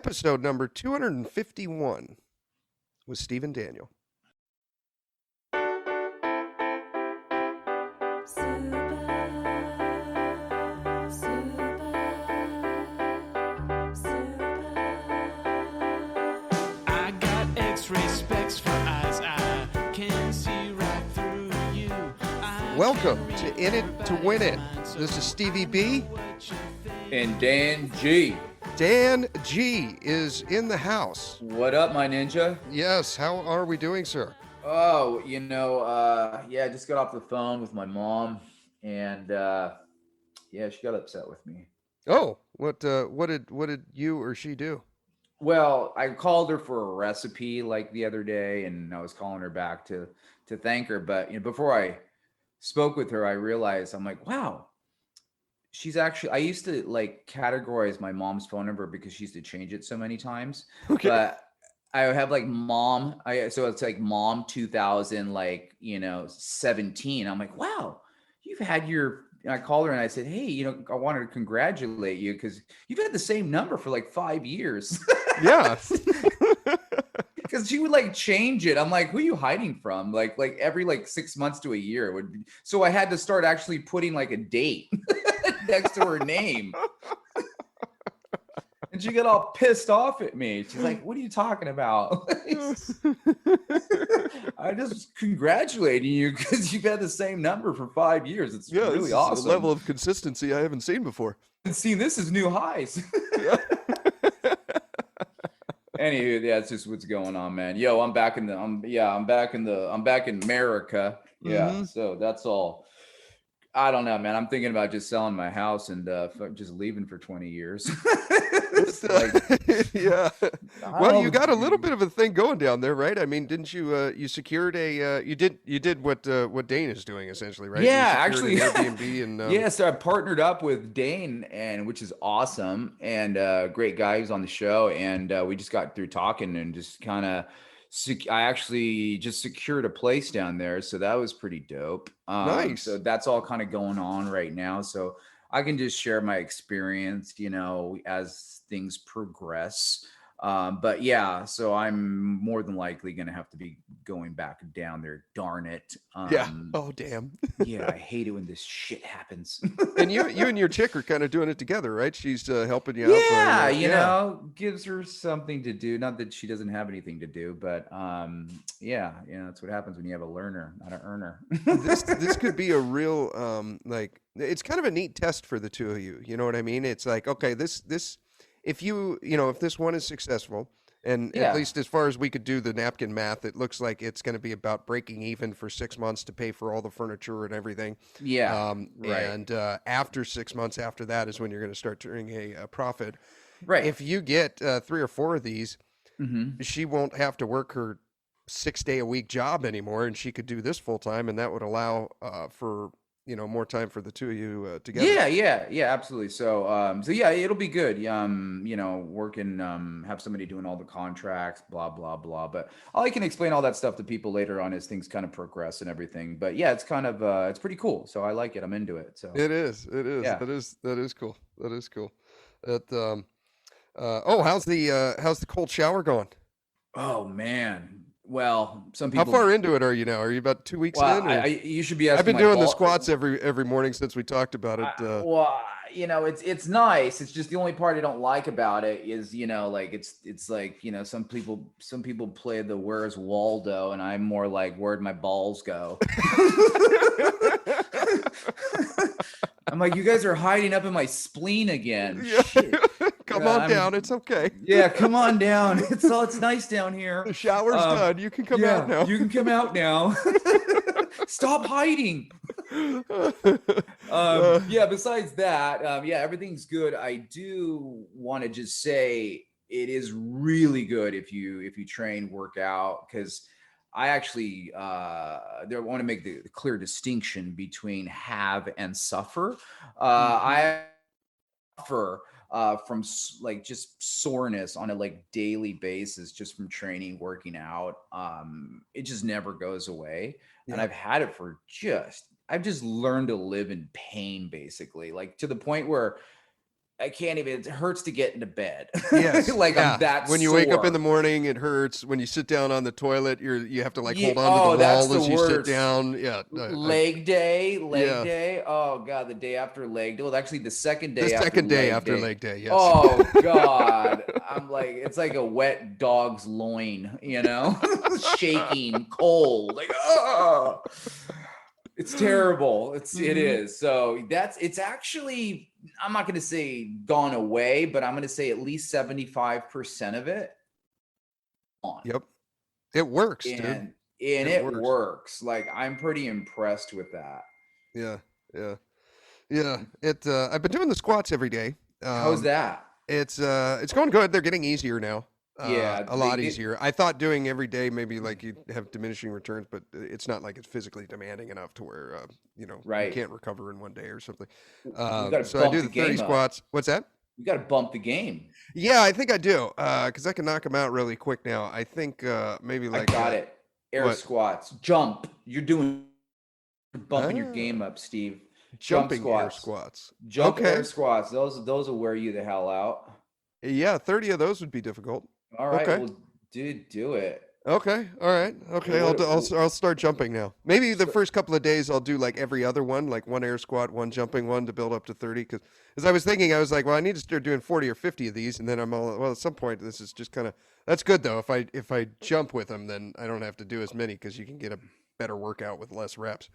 episode number 251 with Steve and Daniel. I got X-ray specs for eyes. I can see right through you. Welcome to In It to Win It. This is Stevie B. And Dan G. Dan G is in the house. What up, my ninja? Yes, how are we doing, sir? Oh, I just got off the phone with my mom, and she got upset with me. Oh, what did you or she do? Well, I called her for a recipe like the other day, and I was calling her back to thank her. But before I spoke with her, I realized I'm like, wow, she's actually. I used to like categorize my mom's phone number because she used to change it so many times. Okay. But I have like mom. So it's like mom 2000, 17. I'm like, wow, you've had your. And I called her and I said, hey, I wanted to congratulate you because you've had the same number for like 5 years. Yeah. Because she would like change it. I'm like, who are you hiding from? Like every 6 months to a year would be. So I had to start actually putting like a date next to her name. And she got all pissed off at me. She's like, what are you talking about? I just congratulating you because you've had the same number for 5 years. It's really awesome. A level of consistency I haven't seen before. And seeing this is new highs. Anywho, that's just what's going on, man. Yo, I'm back in America. Yeah. Mhm. So that's all. I don't know, man. I'm thinking about just selling my house and just leaving for 20 years. Yeah. Well, you got a little bit of a thing going down there, right? I mean, didn't you you secured a you did what Dane is doing essentially, right? Yeah, You secured actually. an Airbnb and Yeah, so I partnered up with Dane, and which is awesome, and great guy who's on the show, and we just got through talking and just kind of. I actually just secured a place down there, so that was pretty dope. Nice. So that's all kind of going on right now. So I can just share my experience, as things progress. But yeah, so I'm more than likely going to have to be going back down there. Darn it. Yeah. Oh, damn. Yeah, I hate it when this shit happens. And you and your chick are kind of doing it together, right? She's helping you out. Yeah, gives her something to do. Not that she doesn't have anything to do, but that's what happens when you have a learner, not an earner. This could be a real it's kind of a neat test for the two of you. You know what I mean? It's like, okay, this if if this one is successful, and Yeah. at least as far as we could do the napkin math, it looks like it's going to be about breaking even for 6 months to pay for all the furniture and everything. Yeah, right. And after 6 months after that is when you're going to start turning a profit. Right. If you get 3 or 4 of these, Mm-hmm. she won't have to work her 6-day-a-week job anymore, and she could do this full time, and that would allow for more time for the two of you together. Yeah, absolutely. So yeah, it'll be good. Working, have somebody doing all the contracts, blah, blah, blah. But I can explain all that stuff to people later on as things kind of progress and everything. But yeah, it's kind of, it's pretty cool. So I like it. I'm into it. So It is. Yeah. That is cool. That is cool. How's the cold shower going? Oh man. Well, some How people. far into it are you now? Are you about 2 weeks Well, in? or- you should be asking. I've been my doing the ball- squats every morning since we talked about it. It's nice. It's just the only part I don't like about it is, some people play the Where's Waldo, and I'm more like, where'd my balls go? I'm like, you guys are hiding up in my spleen again. Yeah. Shit. Come on down. It's okay. Yeah, come on down. It's nice down here. The shower's done. You can come out now. You can come out now. Stop hiding. Besides that, everything's good. I do want to just say it is really good if you train, work out, because I actually want to make the clear distinction between have and suffer. I suffer from just soreness on a daily basis just from training, working out. It just never goes away. And I've had it for I've just learned to live in pain, basically, to the point where I can't even. It hurts to get into bed. Yes. Like Yeah. I'm that. When you wake up in the sore. morning, it hurts. When you sit down on the toilet, you have to like Yeah. hold on to the Oh, that's wall the as you sit worst. down. Yeah. Leg day, leg Yeah. day. Oh God, the day after leg day. Well, actually, the second The day after second day leg after day. leg day. Yes. Oh God, I'm like, it's like a wet dog's loin, shaking, cold, like oh, it's terrible. It Mhm. is. So it's actually, I'm not going to say gone away, but I'm going to say at least 75% of it on. Yep. It works, dude. And It it works. works. Like I'm pretty impressed with that. Yeah. Yeah. Yeah. I've been doing the squats every day. How's that? It's going good. They're getting easier now. Yeah, A they lot did. easier. I thought doing every day maybe like you'd have diminishing returns, but it's not like it's physically demanding enough to where you Right. can't recover in one day or something. We got to So I bump do the the 30 game up. squats. What's that? We got to bump the game. Yeah, I think I do. Because I can knock them out really quick now. I think maybe I like got it. Air what? squats, jump. You're bumping your game Ah, up, Steve. Jump jumping air squats, squats. jump air Okay. squats. Those will wear you the hell out. Yeah, 30 of those would be difficult. All right, Okay. well, dude, do it. Okay. All right. Okay. I'll start jumping now. Maybe the So, first couple of days I'll do like every other one, like one air squat, one jumping one to build up to 30. Because as I was thinking, I was like, well, I need to start doing 40 or 50 of these, and then I'm all well. At some point, this is just kind of that's good though. If I jump with them, then I don't have to do as many because you can get a better workout with less reps.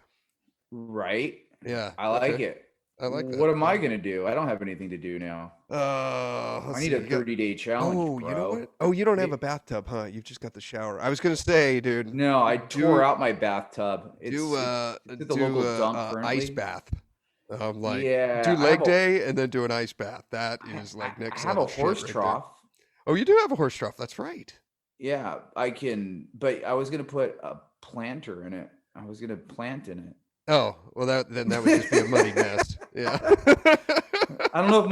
right. Yeah. I like Okay. it. I like that. What am I gonna do? I don't have anything to do now. Let's I need see. a 30-day challenge, Oh, you know bro. what? Oh, you don't have Hey, a bathtub, huh? You've just got the shower. I was gonna say, dude, no, I tore do out my bathtub. do It's at the local dump ice currently. bath. Like do Yeah, leg day and then do an ice bath. That is like I next have a level shit horse right there. trough. Oh, you do have a horse trough. That's right. Yeah, I can, but I was gonna put a planter in it. I was gonna plant in it. Oh, well that would just be a muddy mess. Yeah. I don't know if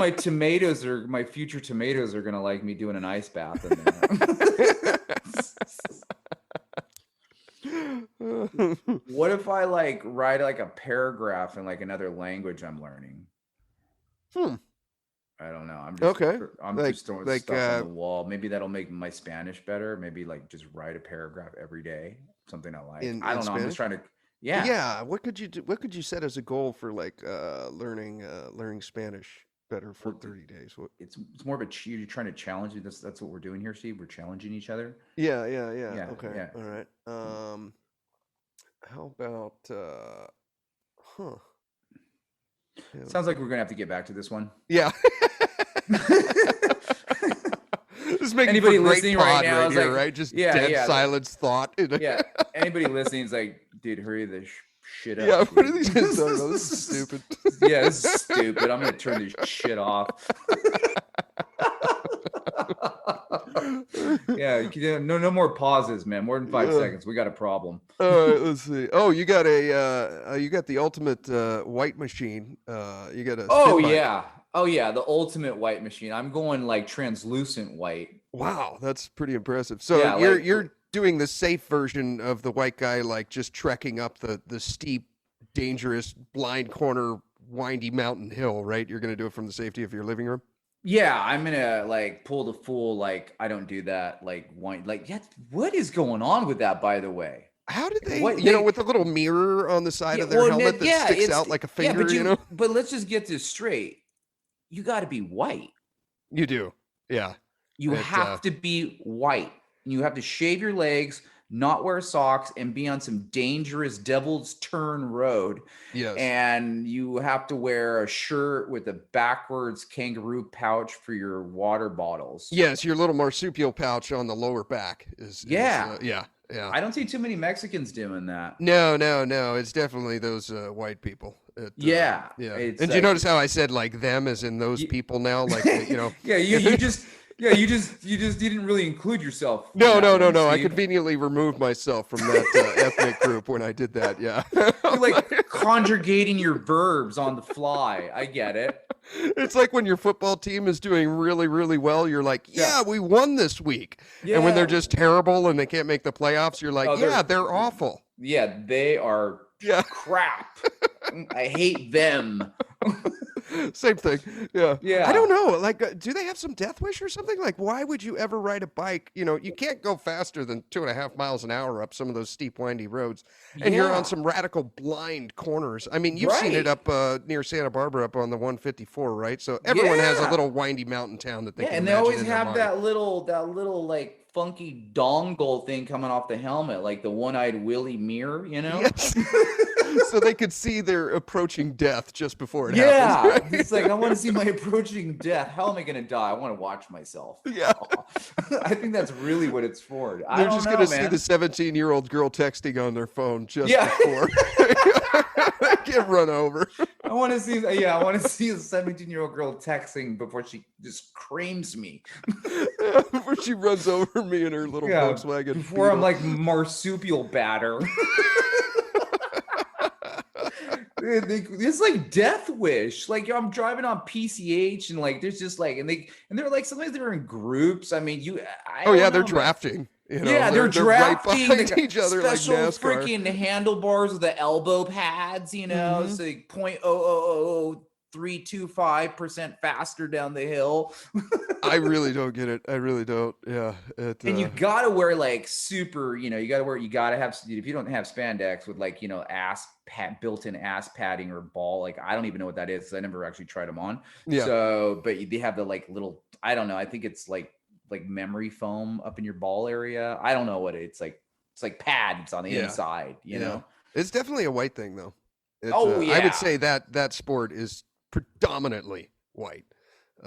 my future tomatoes are gonna like me doing an ice bath in there. What if I like write like a paragraph in like another language I'm learning? Hmm. I don't know. Okay. I'm Like just throwing like stuff on the wall. Maybe that'll make my Spanish better. Maybe like just write a paragraph every day, something I like. in I don't know. I'm just Spanish. trying to. Yeah. Yeah. What could you do? What could you set as a goal for like learning Spanish better for Well, 30 days? What? it's more of a you're trying to challenge you. That's what we're doing here, Steve. We're challenging each other. Yeah. Yeah. Okay. Yeah. All right. How about huh? Yeah. Sounds like we're gonna have to get back to this one. Yeah. This is making Anybody for great listening pod right now right is here, like, right? Just yeah, dead yeah, silence thought. yeah. Anybody listening is like, dude, hurry the shit up. Yeah, what are dude. these guys talking about? This is stupid. Yeah, this is stupid. I'm gonna turn this shit off. Yeah, no more pauses, man. More than 5 seconds. We got a problem. All right, let's see. Oh, you got you got the ultimate white machine. You got a Oh spin bike. yeah. Oh yeah, the ultimate white machine. I'm going like translucent white. Wow, that's pretty impressive. So Yeah, you're doing the safe version of the white guy, like just trekking up the steep, dangerous, blind corner, windy mountain hill, right? You're gonna do it from the safety of your living room. Yeah, I'm gonna like pull the full like I don't do that like one like yeah. What is going on with that, by the way? How did they, What with the little mirror on the side Yeah, of their well, helmet that yeah, sticks it's out like a yeah, finger, but let's just get this straight. You got to be white. You do. Yeah. You It, have to be white. You have to shave your legs, not wear socks, and be on some dangerous devil's turn road. Yes. And you have to wear a shirt with a backwards kangaroo pouch for your water bottles. Yes, your little marsupial pouch on the lower back is Yeah. yeah. I don't see too many Mexicans doing that. No. It's definitely those white people. Yeah. Yeah. It's And do you like- notice how I said like them as in those people now? Like, Yeah, you didn't really include yourself. in No. that one, I Steve. conveniently removed myself from that ethnic group when I did that. Yeah. You're like conjugating your verbs on the fly. I get it. It's like when your football team is doing really, really well, you're like, yeah, we won this week. And when they're Yeah. just terrible and they can't make the playoffs, you're like, Oh, they're awful. Yeah, they are Yeah. crap. I hate them. Same thing. Yeah. I Yeah. don't know. Like, do they have some death wish or something? Like, why would you ever ride a bike? You know, you can't go faster than 2.5 miles an hour up some of those steep, windy roads. And you're on Yeah. some radical blind corners. I mean, you've seen it Right. up near Santa Barbara up on the 154, right? So everyone has a Yeah. little windy mountain town that they Yeah, can and they imagine always in their have mind. that little like funky dongle thing coming off the helmet, like the one-eyed Willie mirror, you know? Yes. So they could see their approaching death just before it happens, Yeah, right? it's like I want to see my approaching death. How am I going to die? I want to watch myself. Yeah. I think that's really what it's for. I They're don't just going to know, see the man. 17-year-old girl texting on their phone just Yeah, before they get run over. I want to see. Yeah, I want to see a 17-year-old girl texting before she just creams me. Before she runs over me in her little Yeah, Volkswagen before I'm Beetle. like marsupial batter. It's like Death Wish. Like I'm driving on PCH and like there's just like and they're like sometimes they're in groups. I mean, I Oh don't yeah, they're know, man. drafting. You know, Yeah, they're they're right drafting. They behind got each other like special NASCAR. freaking handlebars with the elbow pads, you know, Hmm. so like 0.0000325% faster down the hill. I really don't get it. I really don't. Yeah. And you gotta wear like super, you gotta have, if you don't have spandex with like, built-in ass padding or ball, like I don't even know what that is because I never actually tried them on. Yeah. So, but they have the like little, I don't know, I think it's like memory foam up in your ball area. I don't know what it's like. It's like pads on the Yeah. inside, you Yeah. know? It's definitely a white thing though. Oh I would yeah. say that sport is predominantly white.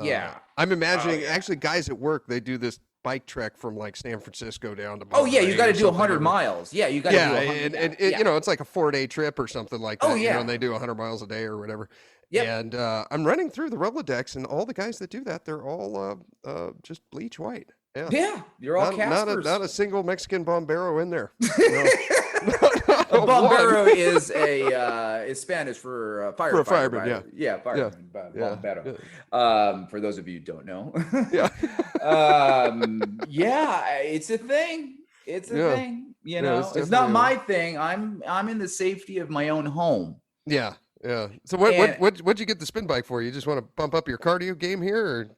Yeah. I'm imagining yeah. actually guys at work, they do this bike trek from like San Francisco down to Oh yeah, you Monterey got to or do 100 something. miles. Yeah, you got to do Yeah, 100. and Yeah. you know, it's like a 4-day trip or something like that. Oh You know, yeah. and they do 100 miles a day or whatever. Yep. And I'm running through the Rolodex, and all the guys that do that, they're all just bleach white. Yeah, Yeah, you're all Caspers. not a single Mexican bombero in there. No. A One. bombero is Spanish for For a fireman, right? Yeah, fireman. Yeah, Bombero. yeah. For those of you who don't know. Yeah. Yeah, it's a thing. It's a Yeah. thing. You Yeah, know, it's it's not definitely my thing. I'm in the safety of my own home. Yeah, yeah. So And- what'd you get the spin bike for? You just want to bump up your cardio game here, or?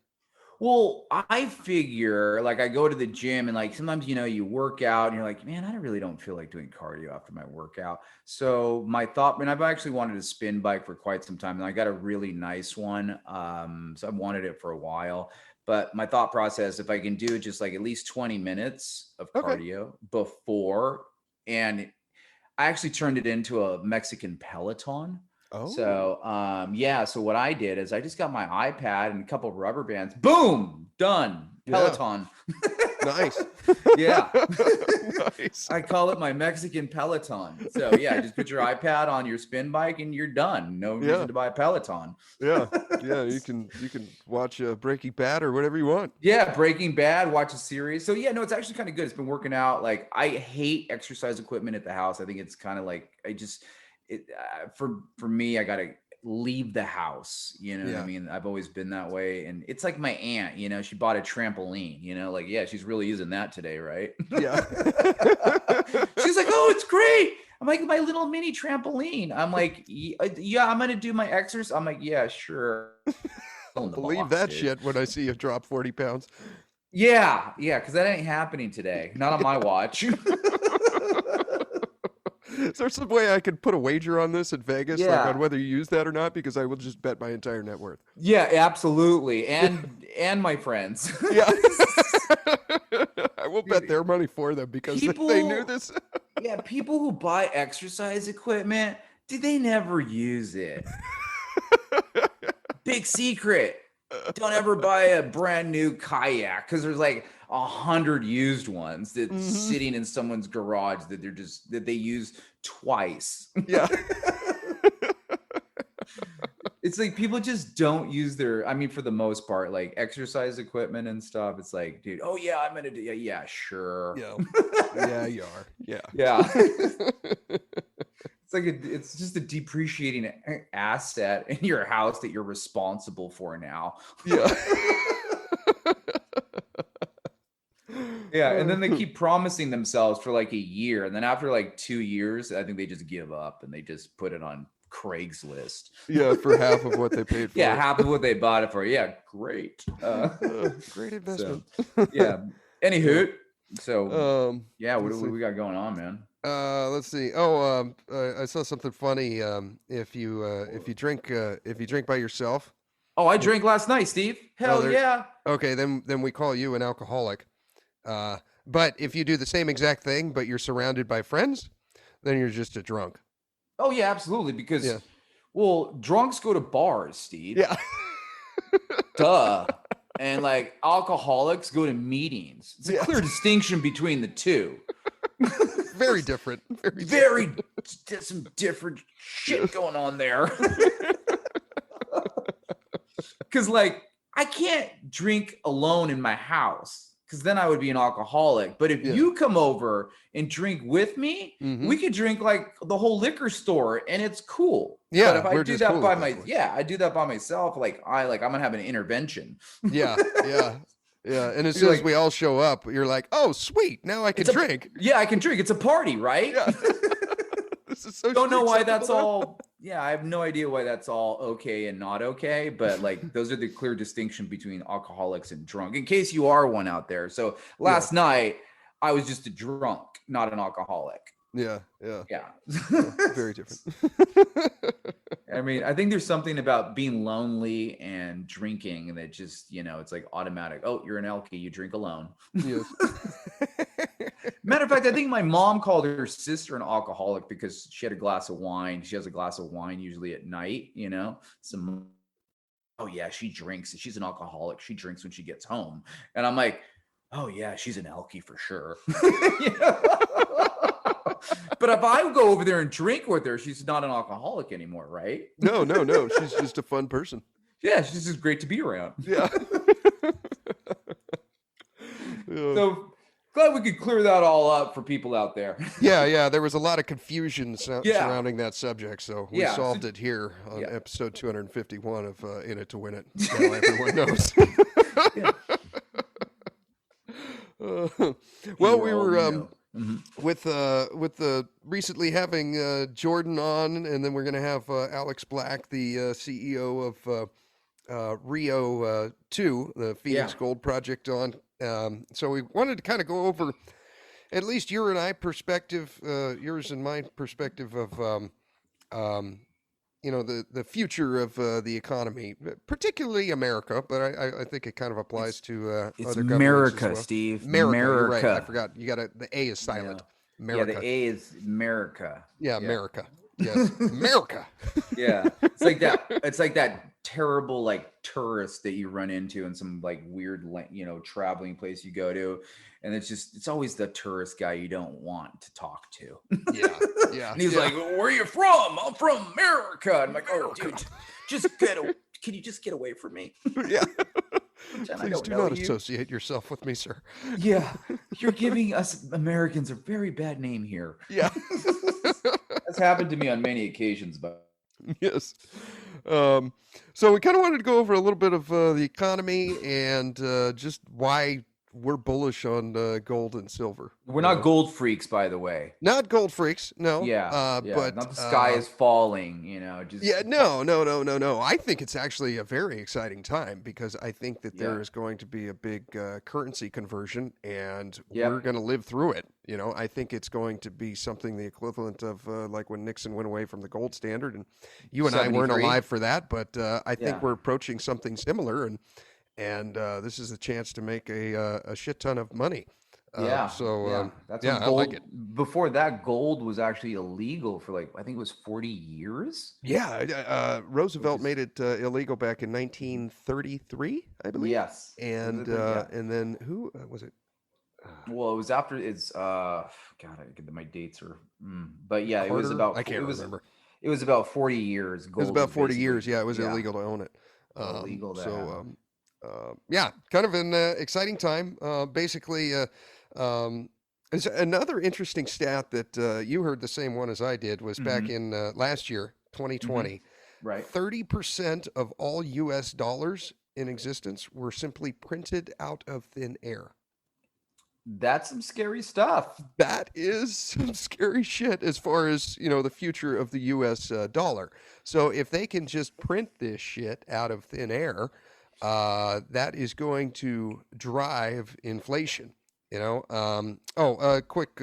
Well, I figure like I go to the gym and like sometimes you work out and you're like, man, I really don't feel like doing cardio after my workout. So my thought, and I've actually wanted a spin bike for quite some time, and I got a really nice one. So I've wanted it for a while. But my thought process, if I can do just like at least 20 minutes of Okay. cardio before, and I actually turned it into a Mexican Peloton. Oh. So yeah, so what I did is I just got my iPad and a couple of rubber bands. Boom, done. Yeah. Peloton. Nice. Yeah. Nice. I call it my Mexican Peloton. So yeah, just put your iPad on your spin bike and you're done. No Yeah. reason to buy a Peloton. Yeah, yeah. You can watch Breaking Bad or whatever you want. Yeah, Breaking Bad, watch a series. So yeah, no, it's actually kind of good. It's been working out. Like I hate exercise equipment at the house. I think it's kind of like for me, I gotta leave the house. You know what Yeah. I mean? I've always been that way, and it's like my aunt. She bought a trampoline. Like yeah, she's really using that today, right? Yeah. She's like, oh, it's great. I'm like, my little mini trampoline. I'm like, yeah, I'm gonna do my exercise. I'm like, yeah, sure. I'll In the believe box, that dude. shit when I see you drop 40 pounds. Yeah, because that ain't happening today. Not on my watch. Is there some way I could put a wager on this in Vegas, like Yeah. on whether you use that or not? Because I will just bet my entire net worth. Yeah, absolutely. And my friends. Yeah. I will bet their money for them because they knew People- this. Yeah, people who buy exercise equipment, they never use it. Big secret. Don't ever buy a brand new kayak because there's like 100 used ones that's sitting in someone's garage that they use twice. Yeah. It's like people just don't use for the most part, like exercise equipment and stuff. It's like, dude, oh yeah, I'm gonna do yeah, sure. Yeah. Yeah, you are. Yeah. Yeah. It's just a depreciating asset in your house that you're responsible for now. Yeah. Yeah, and then they keep promising themselves for like a year, and then after like 2 years, I think they just give up and they just put it on Craigslist. Yeah, for half of what they paid for Yeah, it. half of what they bought it for. Yeah, great. Great So investment. yeah. Yeah. Anywho, so yeah, what Let's do see. we got going on, man? Let's see. Oh, I saw something funny. If you drink by yourself, Oh, I then- drank last night, Steve. oh, Hell there. yeah. Okay, then we call you an alcoholic. But if you do the same exact thing, but you're surrounded by friends, then you're just a drunk. Oh yeah, absolutely. Yeah. Because well, drunks go to bars, Steve. Yeah. Duh. And like alcoholics go to meetings. It's a Yes. clear distinction between the two. Very different. Very. Very some different shit going on there. Because like I can't drink alone in my house because then I would be an alcoholic. But if Yeah. you come over and drink with me, Mhm. we could drink like the whole liquor store and it's cool. Yeah, But if I we're do just that cool by at that point. I do that by myself, I'm gonna have an intervention. Yeah. Yeah. Yeah. And as You're soon as like- we all show up, you're like, oh, sweet. Now I can It's a- drink. Yeah, I can drink. It's a party, right? Yeah. This is so Don't know why acceptable that's now. all. Yeah, I have no idea why that's all okay and not okay. But like, those are the clear distinction between alcoholics and drunk. In case you are one out there. So last night I was just a drunk, not an alcoholic. Yeah. Yeah. Yeah. Very different. I mean, I think there's something about being lonely and drinking that just, it's like automatic. Oh, you're an alky, you drink alone. Yes. Matter of fact, I think my mom called her sister an alcoholic because she had a glass of wine. She has a glass of wine usually at night, oh yeah, she drinks. She's an alcoholic. She drinks when she gets home. And I'm like, oh yeah, she's an alky for sure. But if I go over there and drink with her, she's not an alcoholic anymore, right? No. She's just a fun person. Yeah, she's just great to be around. Yeah. Yeah. So glad we could clear that all up for people out there. Yeah. There was a lot of confusion Yeah. surrounding that subject, so we Yeah, solved it here on yeah. episode 251 of In It to Win It. Now everyone knows. Yeah. Well, You we all were know. Mhm. with the recently having Jordan on, and then we're gonna have Alex Black, the CEO of Rio 2, the Phoenix Yeah. Gold Project, on. So we wanted to kind of go over at least your and I perspective, yours and my perspective of the future of the economy, particularly America, but I think it kind of applies to It's other governments as America, well. Steve. America, you're right. I forgot. You got the A is silent. Yeah, America. the A is America. Yeah, America. Yes, America. Yeah. It's like that. It's like that terrible like tourist that you run into in some like weird traveling place you go to, and it's always the tourist guy you don't want to talk to. Yeah. And he's like, "Where are you from?" "I'm from America." And I'm like, "Oh, dude, can you just get away from me?" Yeah. Pretend I Please don't do know not you. associate yourself with me, sir. Yeah, you're giving us Americans a very bad name here. Yeah. That's happened to me on many occasions, but Yes. So we kind of wanted to go over a little bit of the economy and just why we're bullish on gold and silver. we're not gold freaks, by the way. Not gold freaks, no. Yeah, but not the sky is falling. Just yeah, no. I think it's actually a very exciting time because I think that there Yeah. is going to be a big currency conversion, and Yep. we're going to live through it. I think it's going to be something the equivalent of like when Nixon went away from the gold standard, and you and I weren't 73. alive for that, but I think Yeah. we're approaching something similar, and this is a chance to make a shit ton of money. So that's yeah, when I gold, like it. Before that, gold was actually illegal for I think it was 40 years. Yeah, Roosevelt made it illegal back in 1933, I believe. Yes, And Yeah. and then who was it? Well, it was after God, my dates are, but yeah, it was Carter? about. I can't it was, remember. It was about 40 years. It was about 40 years. Yeah, it was illegal. illegal to own it. Illegal to have. Yeah, kind of an exciting time. Basically, it's another interesting stat that you heard the same one as I did was back in last year, 2020. Right. 30% of all U.S. dollars in existence were simply printed out of thin air. That's some scary stuff. That is some scary shit as far as, the future of the US dollar. So if they can just print this shit out of thin air, that is going to drive inflation. A quick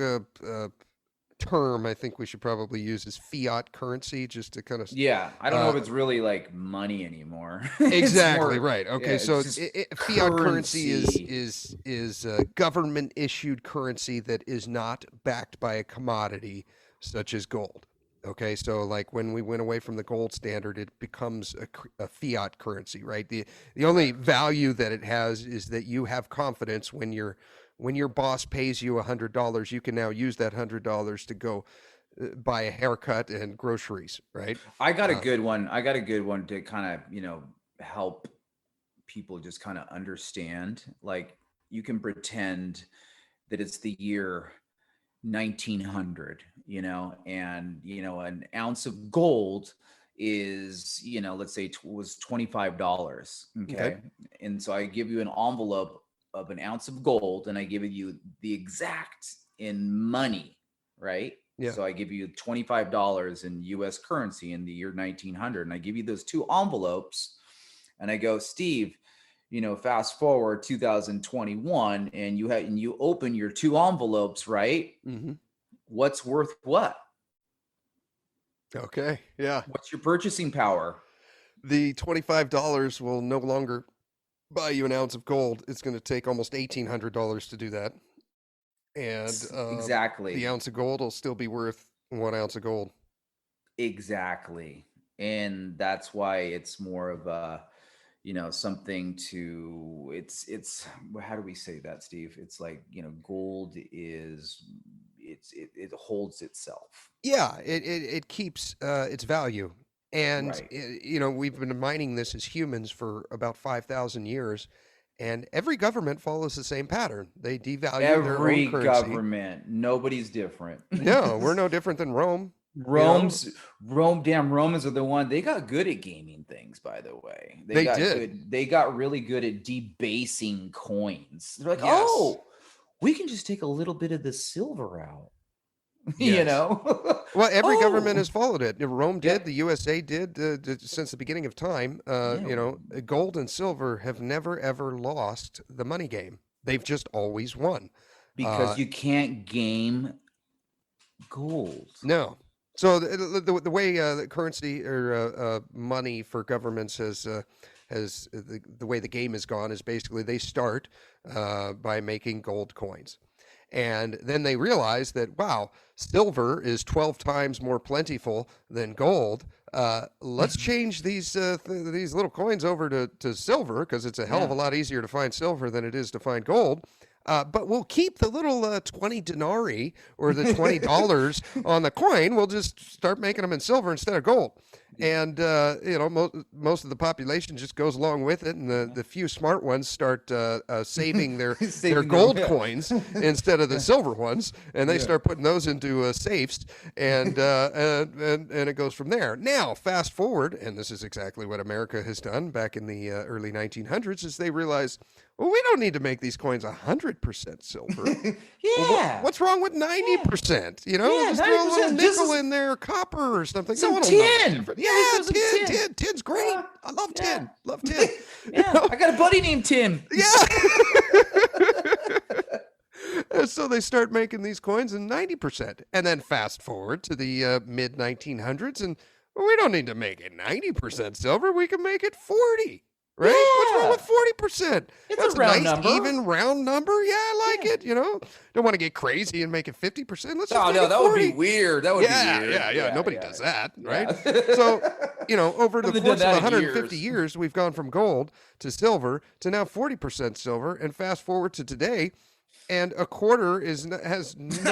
term I think we should probably use is fiat currency, just to kind of Yeah, I don't know uh, if it's really like money anymore. It's exactly more, right. yeah, Okay, so it's just fiat currency is currency. is is government issued currency that is not backed by a commodity such as gold. Okay, so like when we went away from the gold standard, it becomes a fiat currency, right? The only Correct. value that it has is that you have confidence when your boss pays you $100, you can now use that $100 to go buy a haircut and groceries, right? I got a Uh, good one. I got a good one to kind of, help people just kind of understand. Like, you can pretend that it's the year 1900, and, an ounce of gold is, let's say was $25. okay, Okay. And so I give you an envelope of an ounce of gold and I give you the exact in money, right? yeah. So I give you $25 in US currency in the year 1900, and I give you those two envelopes, and I go, Steve, fast forward 2021, and you open your two envelopes, right? Hmm. What's worth what? Okay, yeah. What's your purchasing power? The $25 will no longer buy you an ounce of gold. It's going to take almost $1,800 to do that. And the Exactly. ounce of gold will still be worth 1 ounce of gold. Exactly. And that's why it's more of a, something to, it's how do we say that, Steve? It's like, gold is, it holds itself. Yeah, it keeps its value. And, Right. we've been mining this as humans for about 5,000 years. And every government follows the same pattern. They devalue their own Every currency. government, nobody's different. No, we're no different than Rome. You know, Rome's Rome, damn Romans are the one. They got good at gaming things, by the way. they did. They got really good at debasing coins. They're like, Yes. oh, we can just take a little bit of the silver out. you Yes. know? Well, every government Oh, has followed it. Rome yeah. did, the USA did, since the beginning of time. Yeah. Gold and silver have never ever lost the money game. They've just always won. Uh, Because you can't game gold. no. So the way the currency or money for governments has the way the game has gone is basically they start by making gold coins. And then they realize that, wow, silver is 12 times more plentiful than gold. Let's change these little coins over to silver because it's a hell of Yeah. a lot easier to find silver than it is to find gold. But we'll keep the little 20 denarii or the $20 on the coin. We'll just start making them in silver instead of gold. And, most of the population just goes along with it. And the few smart ones start saving their Saving them, gold yeah. coins instead of the silver ones. And they Yeah. start putting those into safes. And it goes from there. Now, fast forward, and this is exactly what America has done back in the early 1900s, is they realize, well, we don't need to make these coins 100% silver. Well, Yeah. what's wrong with Yeah. 90%? Yeah, Just throw a little 90%. Just nickel as in there, copper or something. No some one will know the tin. difference. Yeah, we Yeah, throw some tin. tin's great. Yeah. I love Yeah. tin. Love tin. Yeah. I got a buddy named Tim. Yeah. And so they start making these coins in 90%. And then fast forward to the mid 1900s, and we don't need to make it 90% silver. We can make it 40. Right? What's wrong Yeah. with 40%? It's That's a a round nice, number. even round number. Yeah, I like Yeah. it. Don't want to get crazy and make it 50%. Let's just Oh make no, it that would 40. be weird. That would Yeah, be weird. yeah. Nobody Yeah. does that, right? Yeah. So, over the Haven't done course of that in 150 years. years, we've gone from gold to silver to now 40% silver. And fast forward to today, and a quarter has I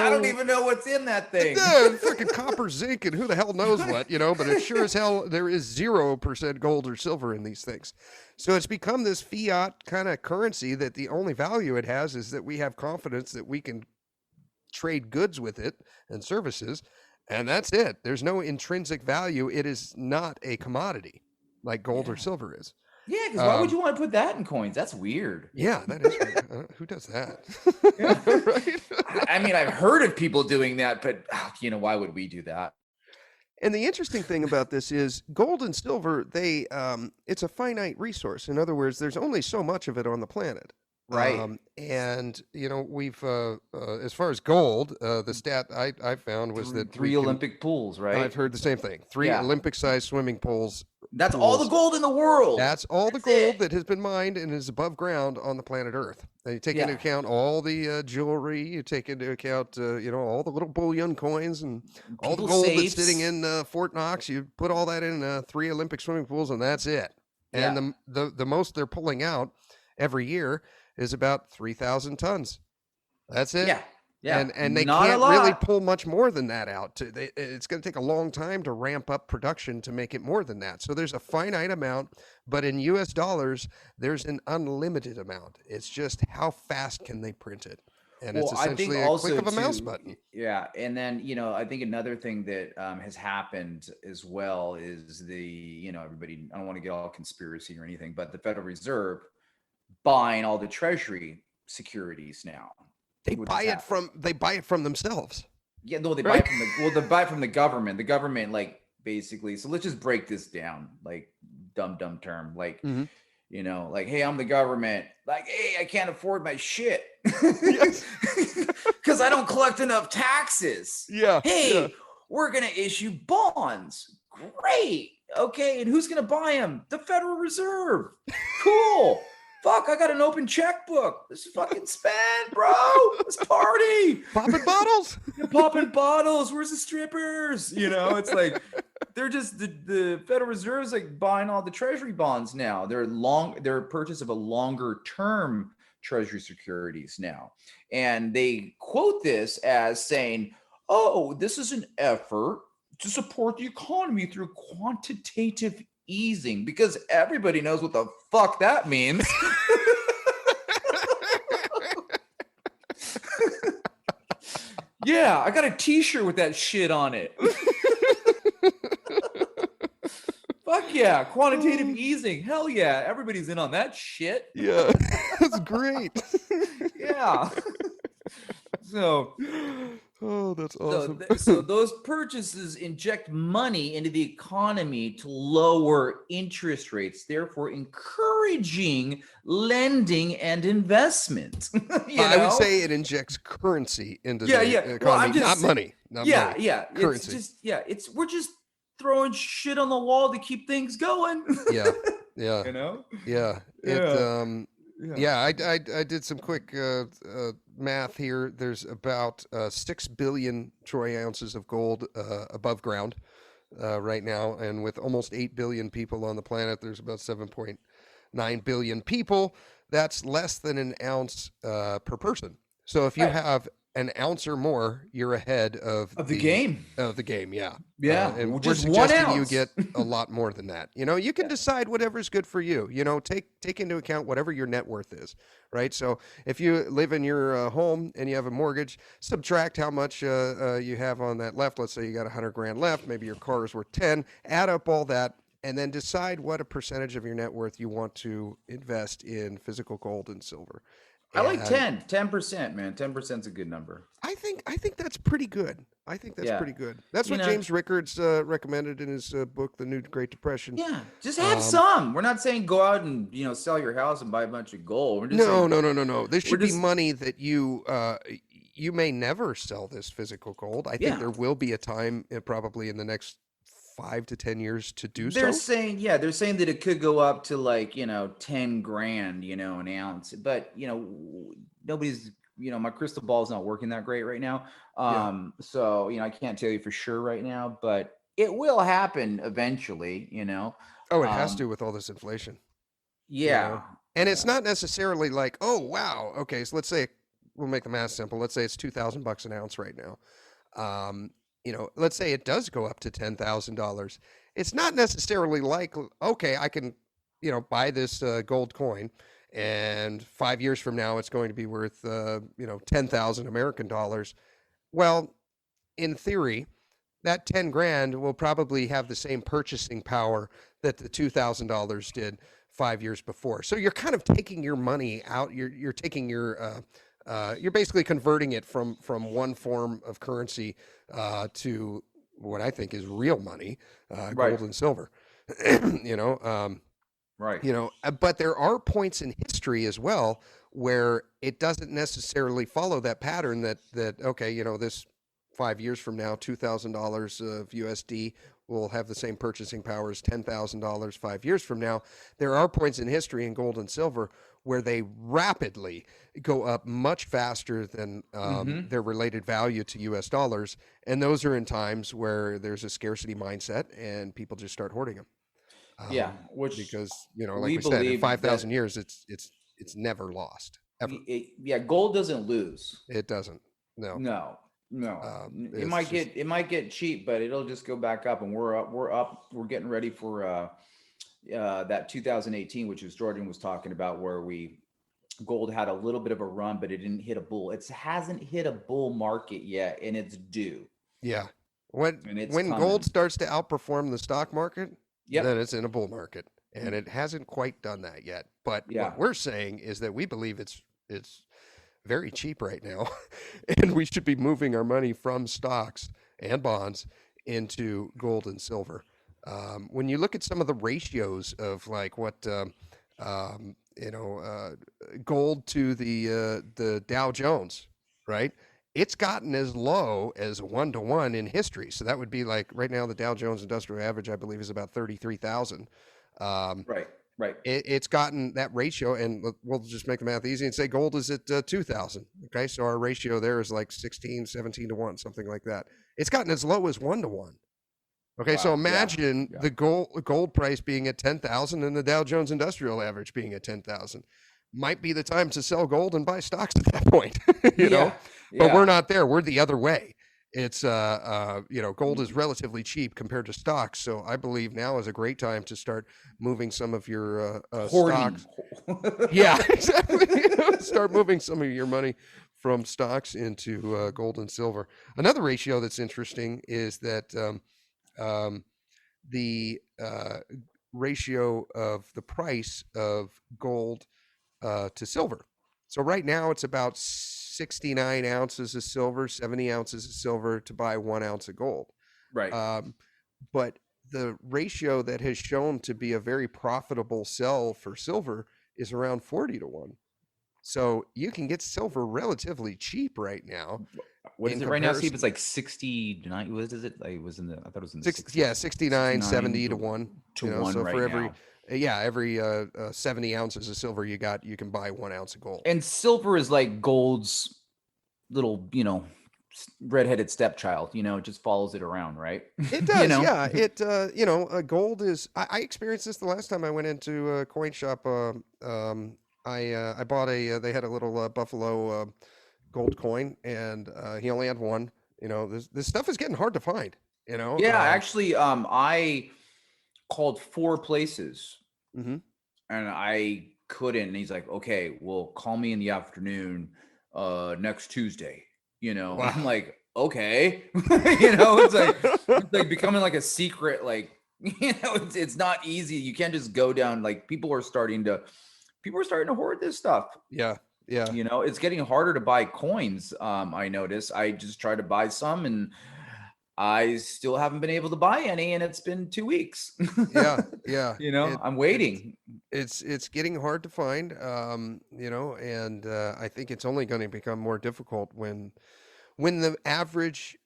don't no even know what's in that thing. freaking copper, zinc, and who the hell knows what, but it sure as hell there is 0% gold or silver in these things. So it's become this fiat kind of currency that the only value it has is that we have confidence that we can trade goods with it and services, and that's it. There's no intrinsic value. It is not a commodity like gold or Yeah. silver is. Yeah, because why would you want to put that in coins? That's weird. Yeah, that is weird. Who does that? Yeah. Right? I mean, I've heard of people doing that, but why would we do that? And the interesting thing about this is gold and silver, it's a finite resource. In other words, there's only so much of it on the planet. Right. And we've as far as gold, the stat I found was that Three Olympic pools, right? I've heard the same thing. 3 Olympic-sized swimming pools. That's all the gold in the world. That's all the gold that has been mined and is above ground on the planet Earth. And you take into account all the jewelry. You take into account, all the little bullion coins and all the gold that's sitting in Fort Knox. You put all that in 3 Olympic swimming pools, and that's it. Yeah. And the most they're pulling out every year is about 3,000 tons. That's it. Yeah. Yeah. And they can't really pull much more than that out. It's going to take a long time to ramp up production to make it more than that. So there's a finite amount, but in US dollars, there's an unlimited amount. It's just how fast can they print it? And it's essentially a click of a mouse button. Yeah. And then, I think another thing that has happened as well is everybody, I don't want to get all conspiracy or anything, but the Federal Reserve buying all the Treasury securities now. They buy it from themselves. Yeah, no, they buy it from the government. The government, like, basically. So let's just break this down, like, dumb term, like, like, hey, I'm the government. Like, hey, I can't afford my shit because I don't collect enough taxes. Yeah. Hey, we're gonna issue bonds. Great. Okay, and who's gonna buy them? The Federal Reserve. Cool. Fuck, I got an open checkbook. Let's fucking spend, bro. Let's party. Popping bottles. Popping bottles. Where's the strippers? It's like they're just the Federal Reserve's like buying all the Treasury bonds now. They're a purchase of a longer term Treasury securities now. And they quote this as saying, oh, this is an effort to support the economy through quantitative easing, because everybody knows what the fuck that means. Yeah, I got a t-shirt with that shit on it. Fuck yeah, quantitative easing. Hell yeah, everybody's in on that shit. Yeah, that's great. Yeah. So, oh, that's awesome. So those purchases inject money into the economy to lower interest rates, therefore encouraging lending and investment. I would say it injects currency into the economy, not money. Money. Currency. We're just throwing shit on the wall to keep things going. Yeah. I did some quick math here. There's about 6 billion troy ounces of gold above ground right now, and with almost 8 billion people on the planet, there's about 7.9 billion people. That's less than an ounce per person. So if you have an ounce or more, you're ahead of the game. Of the game, yeah. And we're suggesting you get a lot more than that. You can decide whatever's good for you. Take into account whatever your net worth is, right? So if you live in your home and you have a mortgage, subtract how much you have on that left. Let's say you got $100,000 left. Maybe your car is worth 10. Add up all that, and then decide what a percentage of your net worth you want to invest in physical gold and silver. I like 10%, man. 10% is a good number. I think that's pretty good. Pretty good. That's what James Rickards recommended in his book, The New Great Depression. Yeah, just have some. We're not saying go out and sell your house and buy a bunch of gold. We're just no. There should be money that you may never sell this physical gold. I think there will be a time, probably in the next 5 to 10 years, to do so. They're saying that it could go up to like, $10,000, an ounce, but nobody's, my crystal ball is not working that great right now. So, I can't tell you for sure right now, but it will happen eventually, Oh, it has to with all this inflation. Yeah. And it's not necessarily like, oh, wow. Okay. So let's say, we'll make the math simple. Let's say it's $2,000 an ounce right now. Let's say it does go up to $10,000. It's not necessarily like, okay, I can, buy this gold coin, and 5 years from now it's going to be worth, 10,000 American dollars. Well, in theory, that 10 grand will probably have the same purchasing power that the $2,000 did 5 years before. So you're kind of taking your money out. You're taking your you're basically converting it from one form of currency to what I think is real money, Right. gold and silver. you know, um, Right. but there are points in history as well where it doesn't necessarily follow that pattern that okay, this 5 years from now, $2,000 of USD will have the same purchasing power as $10,000 5 years from now. There are points in history in gold and silver where they rapidly go up much faster than Mm-hmm. their related value to US dollars. And those are in times where there's a scarcity mindset and people just start hoarding them. Yeah, which Because like we we said, in believe that 5,000 years, it's never lost ever. yeah, gold doesn't lose. It doesn't. No. No, no. It It's might just get cheap, but it'll just go back up, and we're getting ready for that 2018, which is Jordan was talking about, where gold had a little bit of a run, but it didn't hit a bull. It hasn't hit a bull market yet, and it's due, yeah. When and it's when coming. gold starts to outperform the stock market, then Yep. it's in a bull market, and it hasn't quite done that yet. But Yeah. what we're saying is that we believe it's very cheap right now, and we should be moving our money from stocks and bonds into gold and silver. When you look at some of the ratios of like what um, you know, uh, gold to the Dow Jones, right? It's gotten as low as 1 to 1 in history. So that would be like right now the Dow Jones Industrial Average, I believe, is about 33,000. Um, Right. Right. it's gotten that ratio, and we'll just make the math easy and say gold is at 2,000. Okay, so our ratio there is like 16, 17 to 1, something like that. It's gotten as low as 1 to 1. Okay, so Wow. Yeah. imagine Yeah. the gold price being at 10,000 and the Dow Jones Industrial Average being at 10,000. Might be the time to sell gold and buy stocks at that point, Yeah. But we're Yeah. not there. We're the other way. It's gold is relatively cheap compared to stocks, so I believe now is a great time to start moving some of your Hoarding. stocks. Yeah, exactly. Start moving some of your money from stocks into gold and silver. Another ratio that's interesting is that the ratio of the price of gold to silver. So right now it's about 69 ounces of silver, 70 ounces of silver to buy 1 ounce of gold. Right. But the ratio that has shown to be a very profitable sell for silver is around 40 to 1. So you can get silver relatively cheap right now. What is in it right now, Steve? comparison. It's like 69. What is it? Like, it was in the. I thought it was in the 60, 60s. 69, 70 to 1. To one so right for every now. every 70 ounces of silver you can buy 1 ounce of gold. And silver is like gold's little, redheaded stepchild. It just follows it around, right? It does, yeah. It gold is. I experienced this the last time I went into a coin shop. I bought they had a little Buffalo gold coin, and he only had one. This stuff is getting hard to find. Yeah, actually, I called 4 places Mhm. and I couldn't. And he's like, okay, well, call me in the afternoon next Tuesday. Wow. I'm like, okay. It's like becoming like a secret, like, it's not easy. You can't just go down. Like, people are starting to hoard this stuff. Yeah, yeah. It's getting harder to buy coins. I notice. I just tried to buy some, and I still haven't been able to buy any, and it's been 2 weeks. Yeah, yeah. I'm waiting. It's getting hard to find, and I think it's only going to become more difficult when the average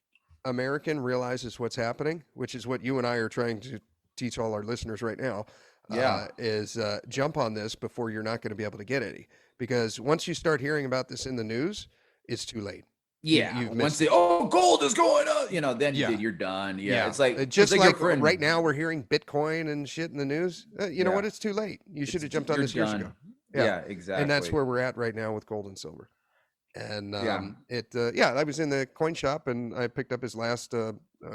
American realizes what's happening, which is what you and I are trying to teach all our listeners right now. Yeah. Is jump on this before you're not going to be able to get any, because once you start hearing about this in the news, it's too late. Yeah. You've Once missed they, it. oh, gold is going up, then Yeah. you're done. Yeah. It's like, just it's like your friend. right now we're hearing Bitcoin and shit in the news. You know Yeah. what? It's too late. You should have jumped on You're this years done. ago. Yeah, exactly. And that's where we're at right now with gold and silver. And Yeah. I was in the coin shop and I picked up his last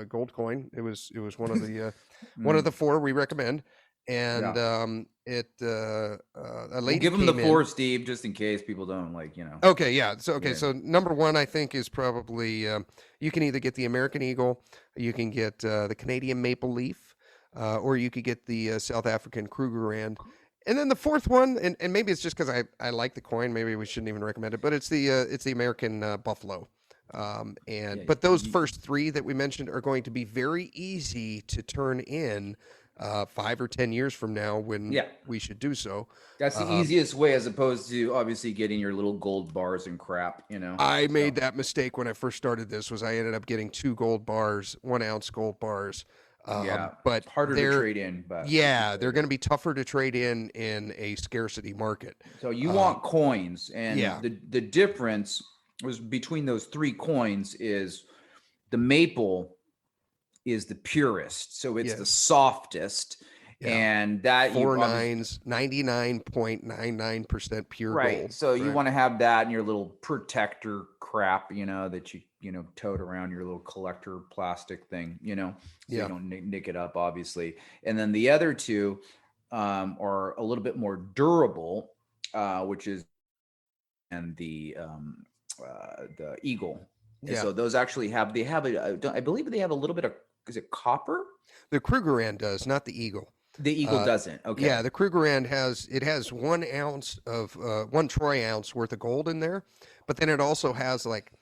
gold coin. It was one of the one of the 4 we recommend. And a We'll lady give them the came 4, in. Steve, just in case people don't Okay, yeah. So Yeah. so number 1 I think is probably you can either get the American Eagle, you can get the Canadian Maple Leaf, or you could get the South African Krugerrand. And then the fourth one, and maybe it's just because I like the coin. Maybe we shouldn't even recommend it, but it's the American Buffalo. Yeah, But those first three that we mentioned are going to be very easy to turn in 5 or 10 years from now when yeah. we should do so. That's the easiest way, as opposed to obviously getting your little gold bars and crap, you know. I So, made that mistake when I first started this. Was I ended up getting 2 gold bars, 1 ounce gold bars. yeah, But it's harder to they're trade in, but yeah, they're going to be tougher to trade in a scarcity market. so you want coins, Yeah, and the difference was between those three coins is the maple is the purest, so it's the yes, softest, yeah. and that you Four obviously nines, 99.99% pure right. gold. So you Right. want to have that in your little protector crap, you know, that you know tote around your little collector plastic thing, you know, so you Yeah. don't nick it up, obviously. And then the other two are a little bit more durable, which is and the eagle. And Yeah. so those actually have I believe they have a little bit of, is it copper? The Krugerrand does, not the Eagle. The eagle Uh, doesn't. yeah, Okay. the Krugerrand has 1 ounce of 1 troy ounce worth of gold in there, but then it also has like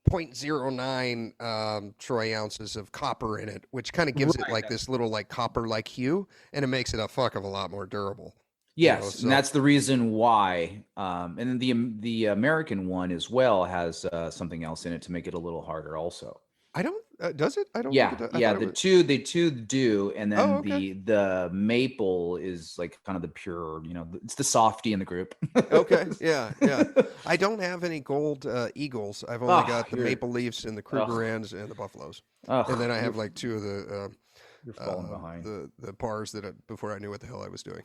0.09 troy ounces of copper in it, which kind of gives it Right. like this little like copper like hue, and it makes it a fuck of a lot more durable. Yes, and So that's the reason why. And then the American one as well has something else in it to make it a little harder, also. I don't does it? I don't think it Yeah, does. I yeah. thought it was. The two do, and Oh, then okay. the maple is like kind of the pure. You know, it's the softy in the group. Okay. Yeah. Yeah. I don't have any gold Eagles. I've only Oh, got the Maple Leafs and the oh, Krugerrands and the Buffaloes. And then oh, I have like 2 of the you're falling behind. the bars that before I knew what the hell I was doing.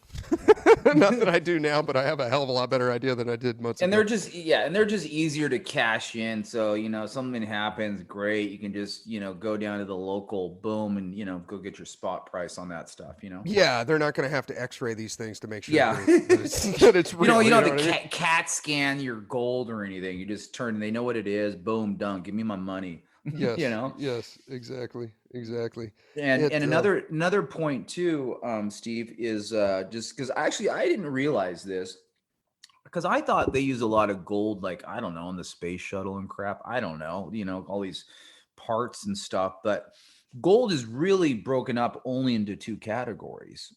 Not that I do now, but I have a hell of a lot better idea than I did months And ago. they're just easier to cash in. So, you know, something happens, great. You can just, you know, go down to the local boom and, you know, go get your spot price on that stuff, you know? Yeah, they're not going to have to X-ray these things to make sure Yeah. that it's real. You know, know the what I mean? cat scan your gold or anything. You just turn, they know what it is. Boom, done. Give me my money. You Yes, know? yes, exactly, exactly. And It another point too, Steve, is just because I didn't realize this, because I thought they use a lot of gold, like I don't know, on the space shuttle and crap. I don't know, you know, all these parts and stuff. But gold is really broken up only into two categories,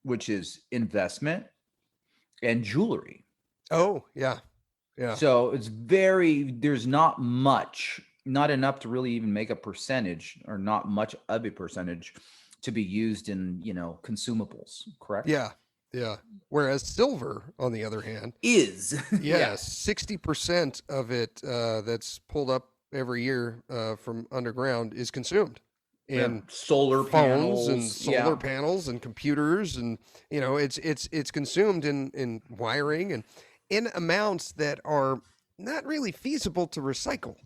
which is investment and jewelry. oh yeah, yeah, So there's not much, not enough to really even make a percentage, or not much of a percentage to be used in, you know, consumables, correct? yeah, yeah. Whereas silver, on the other hand, Is yeah. yes, 60% of it that's pulled up every year from underground is consumed Yeah. in Solar phones and panels. solar Yeah. panels and computers, and it's consumed in wiring and in amounts that are not really feasible to recycle.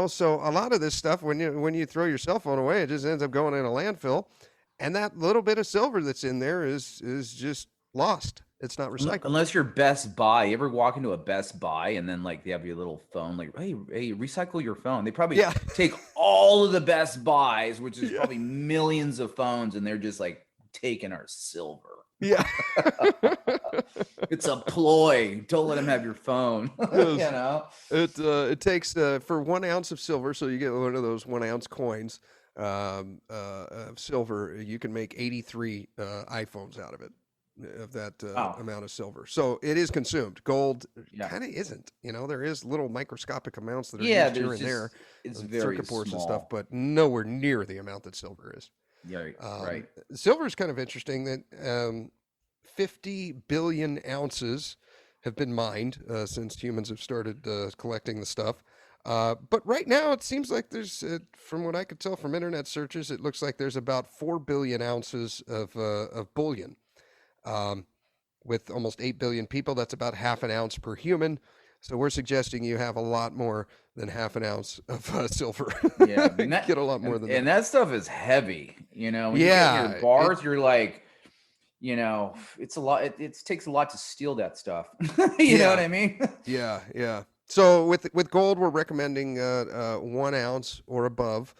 So a lot of this stuff, when you throw your cell phone away, it just ends up going in a landfill, and that little bit of silver that's in there is just lost. It's not recycled. Unless you're Best Buy. You ever walk into a Best Buy and then like they have your little phone, like, hey, recycle your phone. They probably Yeah. take all of the Best Buys, which is Yeah. probably millions of phones, and they're just like taking our silver. Yeah. It's a ploy. Don't let them have your phone. You Yes. know? It takes for 1 ounce of silver, so you get one of those 1 ounce coins of silver. You can make 83 iPhones out of it, of that Oh, amount of silver. So it is consumed. Gold yeah. kind of isn't. There is little microscopic amounts that are Yeah, used here there's and there, just it's on very circuit boards and small. stuff, but nowhere near the amount that silver is. Yeah, right. Silver is kind of interesting that 50 billion ounces have been mined since humans have started collecting the stuff. But right now, it seems like from what I could tell from internet searches, it looks like there's about 4 billion ounces of bullion. With almost 8 billion people, that's about half an ounce per human. So we're suggesting you have a lot more than half an ounce of silver. Yeah, and Get a lot more than that. that stuff is heavy. You know, when you get your bars, you're like, you know, it's a lot. It takes a lot to steal that stuff. You know what I mean? Yeah, yeah. So with gold, we're recommending 1 ounce or above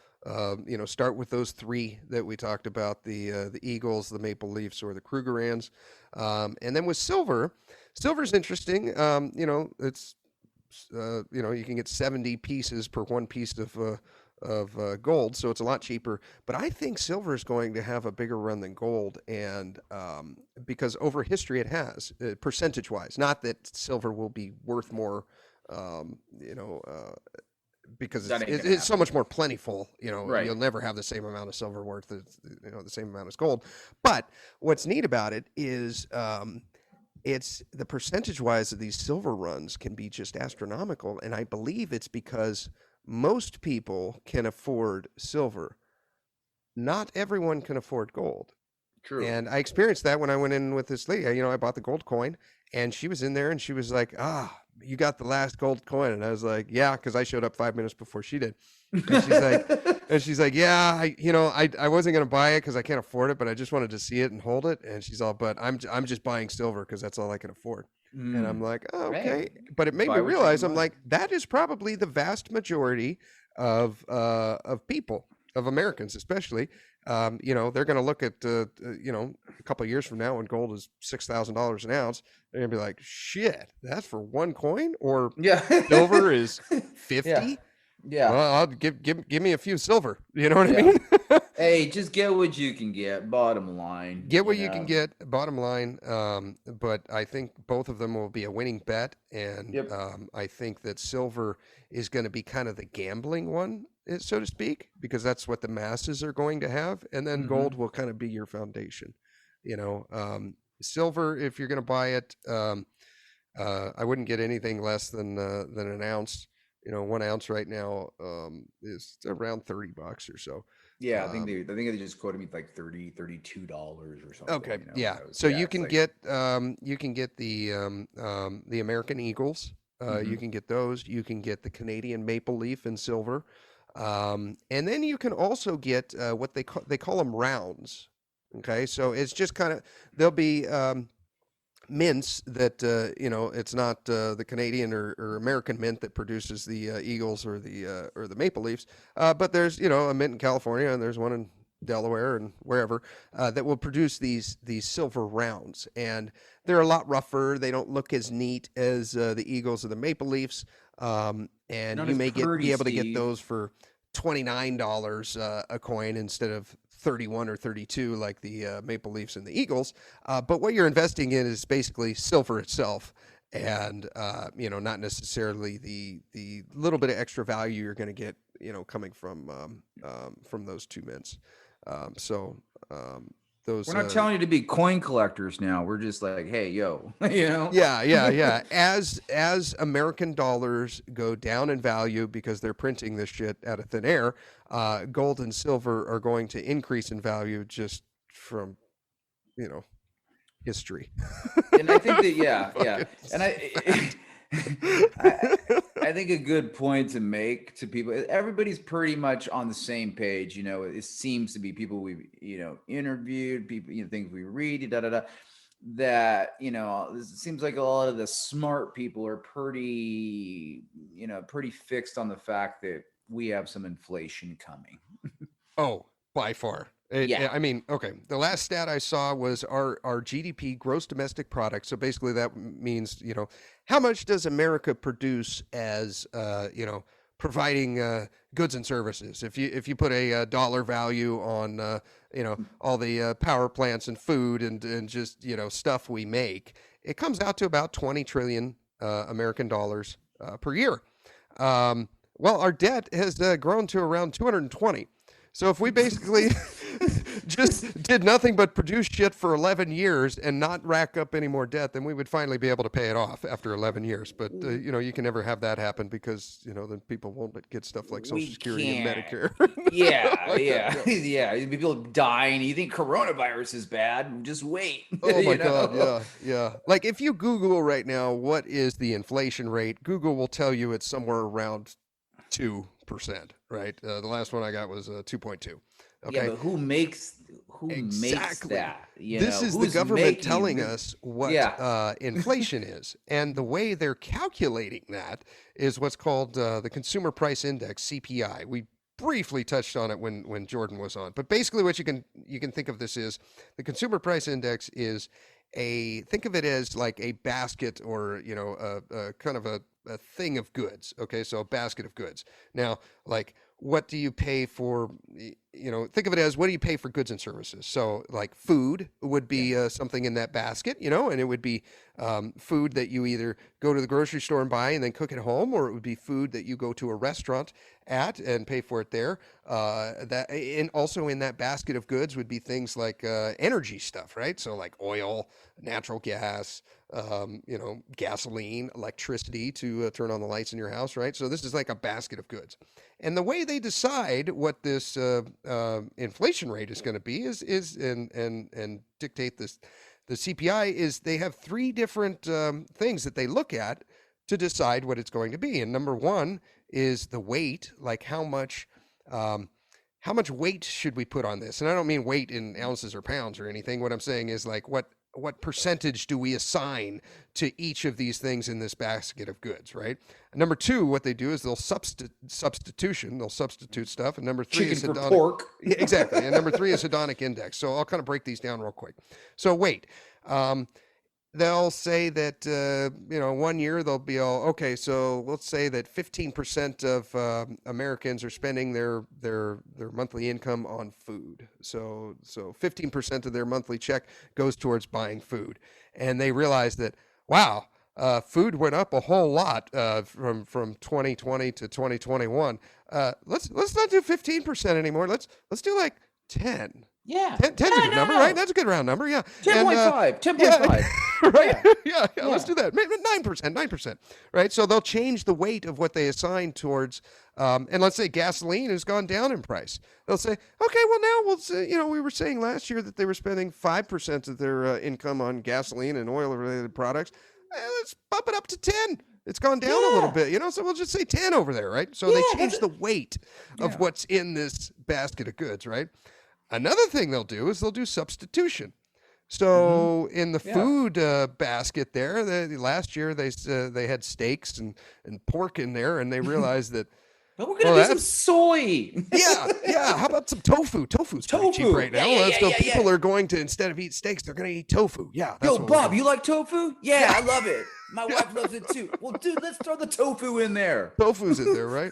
Start with those three that we talked about: the Eagles, the Maple Leafs, or the Krugerrands. And then with silver, silver's interesting. It's you can get 70 pieces per one piece of gold, so it's a lot cheaper. But I think silver is going to have a bigger run than gold, and because over history it has, percentage wise. Not that silver will be worth more, um, you know, uh, because That ain't gonna it's so happen. much more plentiful. Right. You'll never have the same amount of silver worth as the same amount as gold. But what's neat about it is it's the percentage wise of these silver runs can be just astronomical, and I believe it's because most people can afford silver. Not everyone can afford gold. True. And I experienced that when I went in with this lady. I bought the gold coin, and she was in there, and she was like, "Ah, you got the last gold coin," and I was like, "Yeah," because I showed up 5 minutes before she did. And she's like, "Yeah, I wasn't gonna buy it because I can't afford it, but I just wanted to see it and hold it." And she's all, "But I'm just buying silver because that's all I can afford." And I'm Mm. like, "Oh, Hey, okay," but it made me buy what you realize can I'm buy. like, that is probably the vast majority of people, of Americans especially. They're going to look at a couple of years from now when gold is $6,000 an ounce. They're going to be like, "Shit, that's for one coin," or Yeah. silver is Yeah. 50. Yeah. Well, I'll give me a few silver. You know what I Yeah. mean? Hey, just get what you can get. Bottom line, Get what you can get, bottom line. But I think both of them will be a winning bet, and Yep. I think that silver is going to be kind of the gambling one, so to speak, because that's what the masses are going to have, and then gold Hmm. will kind of be your foundation. Silver, if you're going to buy it, I wouldn't get anything less than an ounce. 1 ounce right now is around $30 or so. Yeah, Um, I think they just quoted me like $32 or something. Okay, You know, yeah. that was So yeah. It's like, you can get the American Eagles. You hmm. can get those. You can get the Canadian Maple Leaf in silver, and then you can also get what they call them rounds. Okay, so it's just kind of there'll be mints that it's not the Canadian or American mint that produces the Eagles or the Maple Leafs, but there's a mint in California and there's one in Delaware and wherever that will produce these silver rounds, and they're a lot rougher. They don't look as neat as the Eagles or the Maple Leafs, and Not you as may be pretty, able to get Steve. those for $29 a coin instead of 31 or 32 like the Maple Leafs and the Eagles. But what you're investing in is basically silver itself, and not necessarily the little bit of extra value you're going to get, coming from those two mints. So those We're not telling you to be coin collectors now. We're just like, hey, yo, you know. Yeah, yeah, yeah. As American dollars go down in value because they're printing this shit out of thin air, gold and silver are going to increase in value just from you know history. And I think that yeah, yeah, Fucking and fact. I I think a good point to make to people. Everybody's pretty much on the same page. You know, it seems to be people we've interviewed, people things we read, da da da. That it seems like a lot of the smart people are pretty fixed on the fact that we have some inflation coming. Oh, by far. Yeah. I mean, okay. The last stat I saw was our GDP, gross domestic product. So basically, that means how much does America produce as providing goods and services. If you put a dollar value on all the power plants and food and just stuff we make, it comes out to about 20 trillion American dollars per year. Well, our debt has grown to around 220. So if we basically just did nothing but produce shit for 11 years and not rack up any more debt, then we would finally be able to pay it off after 11 years. But, you can never have that happen because, then people won't get stuff like Social We Security and can't. Medicare. Yeah, Like that, yeah, yeah. yeah. People dying. You think coronavirus is bad? Just wait. Oh my God, yeah, yeah. Like if you Google right now, what is the inflation rate? Google will tell you it's somewhere around 2%, right? The last one I got was 2.2. Yeah, Okay. but who makes Exactly. that? This is the Who's government making telling the us what yeah. inflation is. And the way they're calculating that is what's called the Consumer Price Index, CPI. We briefly touched on it when Jordan was on. But basically, what you can think of this is the consumer price index is think of it as like a basket or a kind of a thing of goods. Okay, so a basket of goods. Now, like what do you pay for? Think of it as what do you pay for goods and services. So like food would be something in that basket, and it would be food that you either go to the grocery store and buy and then cook at home, or it would be food that you go to a restaurant at and pay for it there. And also in that basket of goods would be things like energy stuff, right? So like oil, natural gas, gasoline, electricity to turn on the lights in your house, right? So this is like a basket of goods. And the way they decide what this inflation rate is going to be and dictate this, the CPI is they have three different things that they look at to decide what it's going to be. And number one is the weight, like how much weight should we put on this? And I don't mean weight in ounces or pounds or anything. What I'm saying is like what percentage do we assign to each of these things in this basket of goods, right? And number two, what they do is they'll substitution. They'll substitute stuff. And number three is chicken for hedonic. pork. Yeah, exactly. And number three is hedonic index. So I'll kind of break these down real quick. So weight. They'll say that 1 year they'll be all okay. So let's say that 15% of Americans are spending their monthly income on food. So 15% of their monthly check goes towards buying food, and they realize that wow, food went up a whole lot from 2020 to 2021. Let's not do 15% anymore. Let's do like 10. Yeah. 10's a good number, right? That's a good round number, yeah. 10.5. 10.5. Yeah, right? Yeah, let's do that. Maybe 9%, right? So they'll change the weight of what they assign towards, and let's say gasoline has gone down in price. They'll say, okay, well now we'll say, we were saying last year that they were spending 5% of their income on gasoline and oil-related products. Let's bump it up to 10. It's gone down a little bit, so we'll just say 10 over there, right? So they change the weight of what's in this basket of goods, right? Another thing they'll do is they'll do substitution. So in the food basket there, last year they had steaks and pork in there, and they realized that. But we're gonna do some soy. yeah. How about some tofu? Tofu's pretty cheap right now. So people are going to, instead of eat steaks, they're going to eat tofu. Yeah. Yo, Bob, you like tofu? Yeah, I love it. My wife loves it too. Well, dude, let's throw the tofu in there. Tofu's in there, right?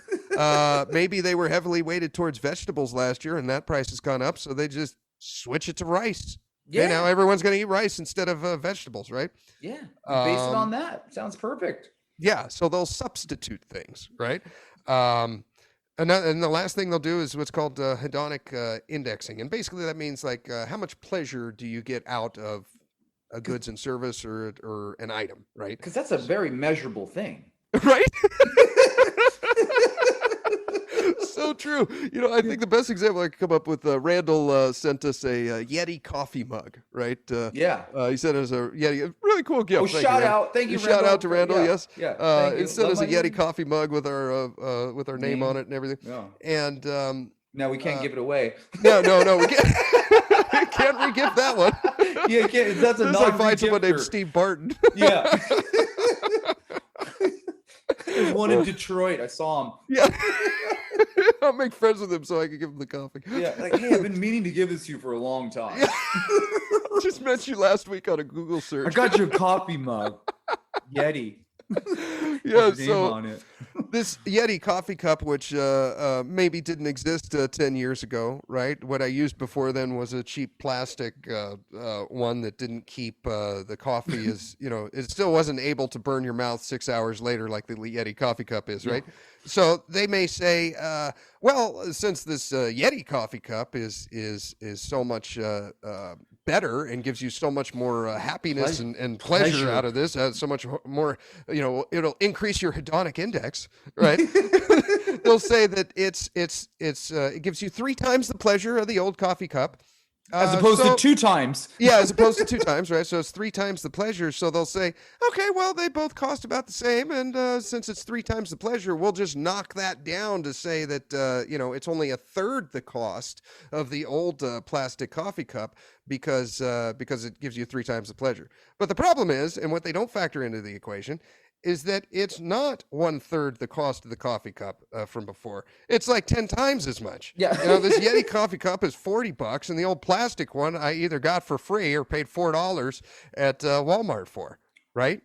Maybe they were heavily weighted towards vegetables last year, and that price has gone up, so they just switch it to rice. Yeah. Now everyone's going to eat rice instead of vegetables, right? Yeah. Based on that. Sounds perfect. Yeah. So they'll substitute things, right? And the last thing they'll do is what's called hedonic indexing. And basically that means like how much pleasure do you get out of a goods and service or an item, right? Because that's a very measurable thing. Right? So true. I think the best example I could come up with, Randall sent us a Yeti coffee mug, right? He sent us a Yeti, a really cool gift. Oh, shout out. Thank you, Shout out to Randall, yes. Yeah. He sent us a Yeti coffee mug with our name on it and everything. Yeah. And now we can't give it away. No, we can't. We can't re-gift that one. Yeah, you can't. That's a I find someone named Steve Barton. Yeah. There's one in Detroit. I saw him. Yeah. I'll make friends with him so I can give him the coffee. Yeah, like, hey, I've been meaning to give this to you for a long time. Yeah. Just met you last week on a Google search. I got your coffee mug. Yeti. Yeah, so on it. This Yeti coffee cup, which maybe didn't exist 10 years ago, right? What I used before then was a cheap plastic one that didn't keep the coffee it still wasn't able to burn your mouth 6 hours later like the Yeti coffee cup is, right? So they may say, well, since this Yeti coffee cup is so much better and gives you so much more happiness and pleasure out of this, so much more, it'll increase your hedonic index, right? They'll say that it gives you 3 times the pleasure of the old coffee cup. As opposed to 2 times. Yeah, as opposed to 2 times, right? So it's 3 times the pleasure. So they'll say, okay, well, they both cost about the same. And since it's 3 times the pleasure, we'll just knock that down to say that, it's only a third the cost of the old plastic coffee cup because it gives you 3 times the pleasure. But the problem is, and what they don't factor into the equation, is that it's not 1/3 the cost of the coffee cup from before. It's like 10 times as much. Yeah. This Yeti coffee cup is $40, and the old plastic one I either got for free or paid $4 at Walmart for, right?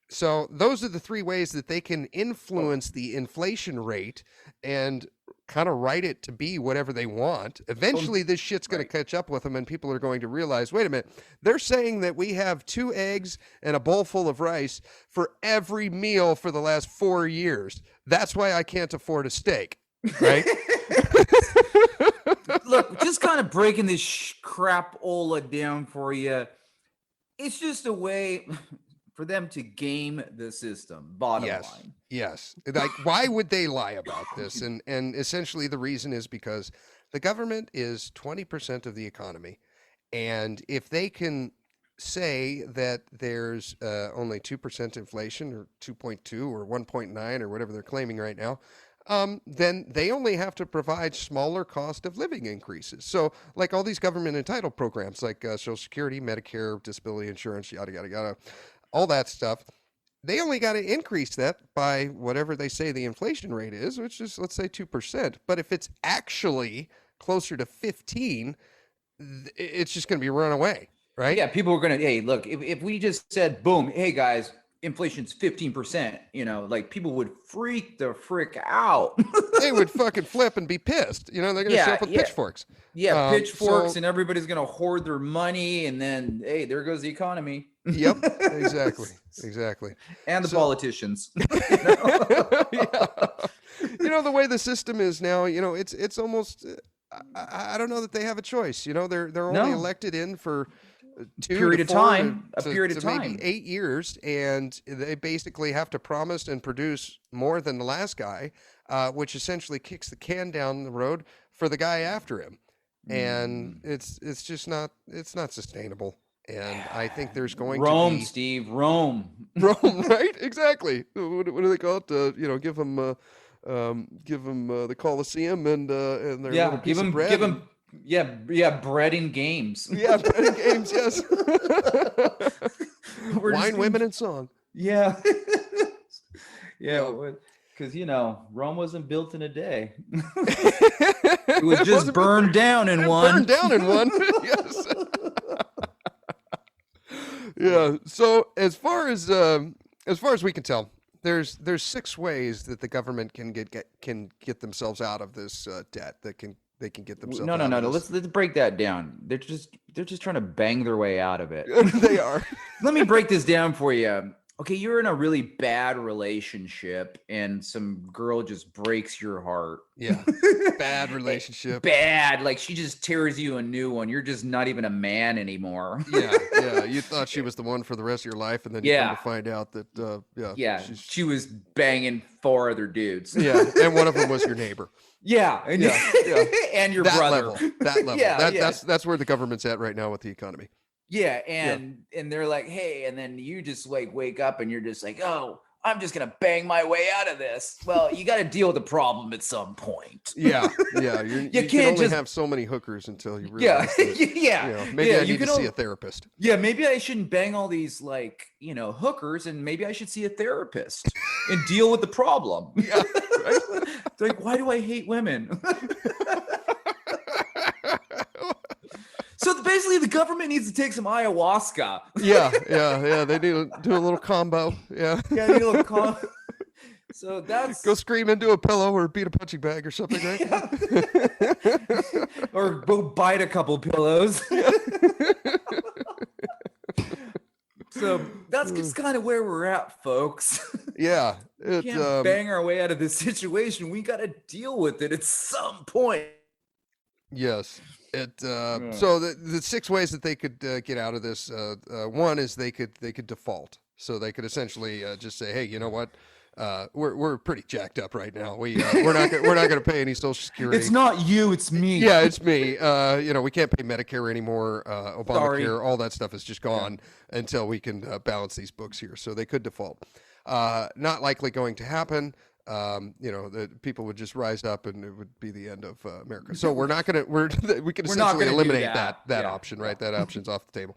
So those are the three ways that they can influence the inflation rate and kind of write it to be whatever they want. Eventually, this shit's going to catch up with them, and people are going to realize, wait a minute, they're saying that we have 2 eggs and a bowl full of rice for every meal for the last 4 years. That's why I can't afford a steak, right? Look, just kind of breaking this crapola down for you. It's just a way for them to game the system. Bottom line. Yes. Like, why would they lie about this? And essentially the reason is because the government is 20% of the economy. And if they can say that there's only 2% inflation, or 2.2 or 1.9 or whatever they're claiming right now, then they only have to provide smaller cost of living increases. So like all these government entitled programs like Social Security, Medicare, disability insurance, yada, yada, yada, all that stuff, they only got to increase that by whatever they say the inflation rate is, which is, let's say, 2%. But if it's actually closer to 15, it's just going to be run away, right? Yeah, people are going to, hey, look, if we just said, boom, hey, guys, inflation's 15%, like people would freak the frick out. They would fucking flip and be pissed. They're going to show up with pitchforks. Yeah, pitchforks, and everybody's going to hoard their money, and then, hey, there goes the economy. Yep, exactly. And the politicians. Yeah. The way the system is now, it's almost, I don't know that they have a choice. They're only elected in for a period of time, maybe 8 years, and they basically have to promise and produce more than the last guy, which essentially kicks the can down the road for the guy after him. And it's just not sustainable. And I think there's going to be Steve, Rome, right? Exactly. What do they call it? Give them the Colosseum and their little piece of bread. Give them, bread and games. Yeah, bread and games. Yes. Wine, women, and song. Yeah. Because Rome wasn't built in a day. It was just burned down in one. Burned down in one. Yes. Yeah. So as far as we can tell, there's 6 ways that the government can get themselves out of this debt. They can get themselves. No. Let's break that down. They're just trying to bang their way out of it. They are. Let me break this down for you. Okay, you're in a really bad relationship and some girl just breaks your heart. Yeah. Bad relationship. Bad. Like she just tears you a new one. You're just not even a man anymore. Yeah. You thought she was the one for the rest of your life, and then you come to find out that she was banging 4 other dudes. Yeah. And one of them was your neighbor. Yeah. And, and your brother. That level. That's where the government's at right now with the economy. Yeah, and they're like, hey, and then you just like wake up and you're just like, oh, I'm just gonna bang my way out of this. Well, you got to deal with the problem at some point. Yeah. You can only have so many hookers until you realize. Maybe I need to see a therapist. Yeah, maybe I shouldn't bang all these hookers, and maybe I should see a therapist and deal with the problem. Yeah, right? It's like, why do I hate women? So basically, the government needs to take some ayahuasca. Yeah. They need to do a little combo. Yeah. Yeah, need a little combo. So that's go scream into a pillow or beat a punching bag or something, right? Yeah. Or go bite a couple pillows. So that's just kind of where we're at, folks. Yeah. We can't bang our way out of this situation. We got to deal with it at some point. Yes. So the 6 ways that they could get out of this, one is they could default. So they could essentially just say, hey, you know what? We're pretty jacked up right now. We're not going to pay any Social Security. It's not you, it's me. Yeah, it's me. We can't pay Medicare anymore. Obamacare, all that stuff is just gone until we can balance these books here. So they could default. Not likely going to happen. The people would just rise up and it would be the end of America. So we can essentially eliminate that option, right? That option's off the table.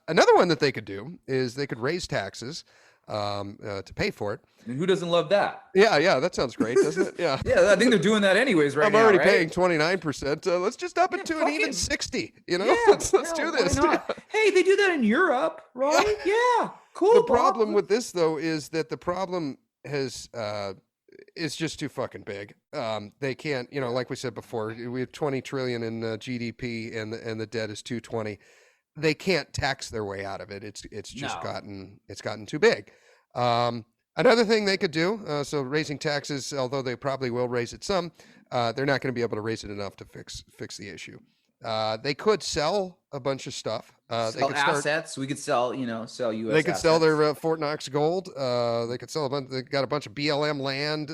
Another one that they could do is they could raise taxes. to pay for it. And who doesn't love that? Yeah, that sounds great, doesn't it? Yeah. Yeah, I think they're doing that anyways right I'm now, already right? paying 29%. Let's just up it to an even fucking 60. You know, Yeah, let's yeah, do why this. not? Hey, they do that in Europe, right? Yeah, cool. The Bob. problem with this though is that the problem has is just too fucking big. They can't, like we said before, we have 20 trillion in GDP, and the debt is 220. They can't tax their way out of it. It's just No. gotten too big. Another thing they could do, so raising taxes, although they probably will raise it some, they're not going to be able to raise it enough to fix the issue. They could sell a bunch of stuff. They Sell could start. assets. We could sell, sell U.S. They could sell assets. their Fort Knox gold. They could sell a bunch. They got a bunch of BLM land.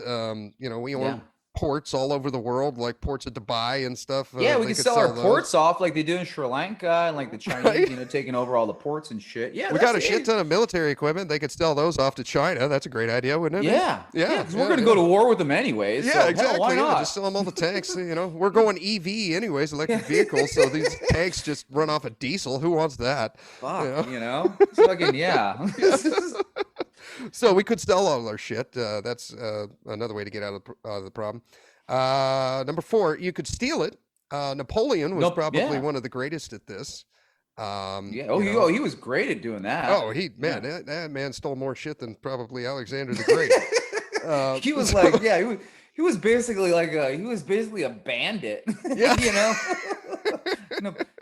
We own Yeah. ports all over the world, like ports of Dubai and stuff. Yeah, we they could sell our those. ports off like they do in Sri Lanka, and like the Chinese, Right? taking over all the ports and shit. Yeah, We got a that's shit it. ton of military equipment. They could sell those off to China. That's a great idea, wouldn't it? Yeah, Yeah, because we're gonna go to war with them anyways. Yeah, so, hell, exactly. why Yeah, not? just sell them all the tanks. We're going EV anyways, electric vehicles. So these tanks just run off of diesel. Who wants that? Fuck, It's fucking yeah. So we could sell all our shit. That's another way to get out of the problem. Number 4, you could steal it. Napoleon was probably one of the greatest at this. Yeah. Oh, he was great at doing that. Oh, that man stole more shit than probably Alexander the Great. He was like, yeah, he was basically like a bandit. Yeah.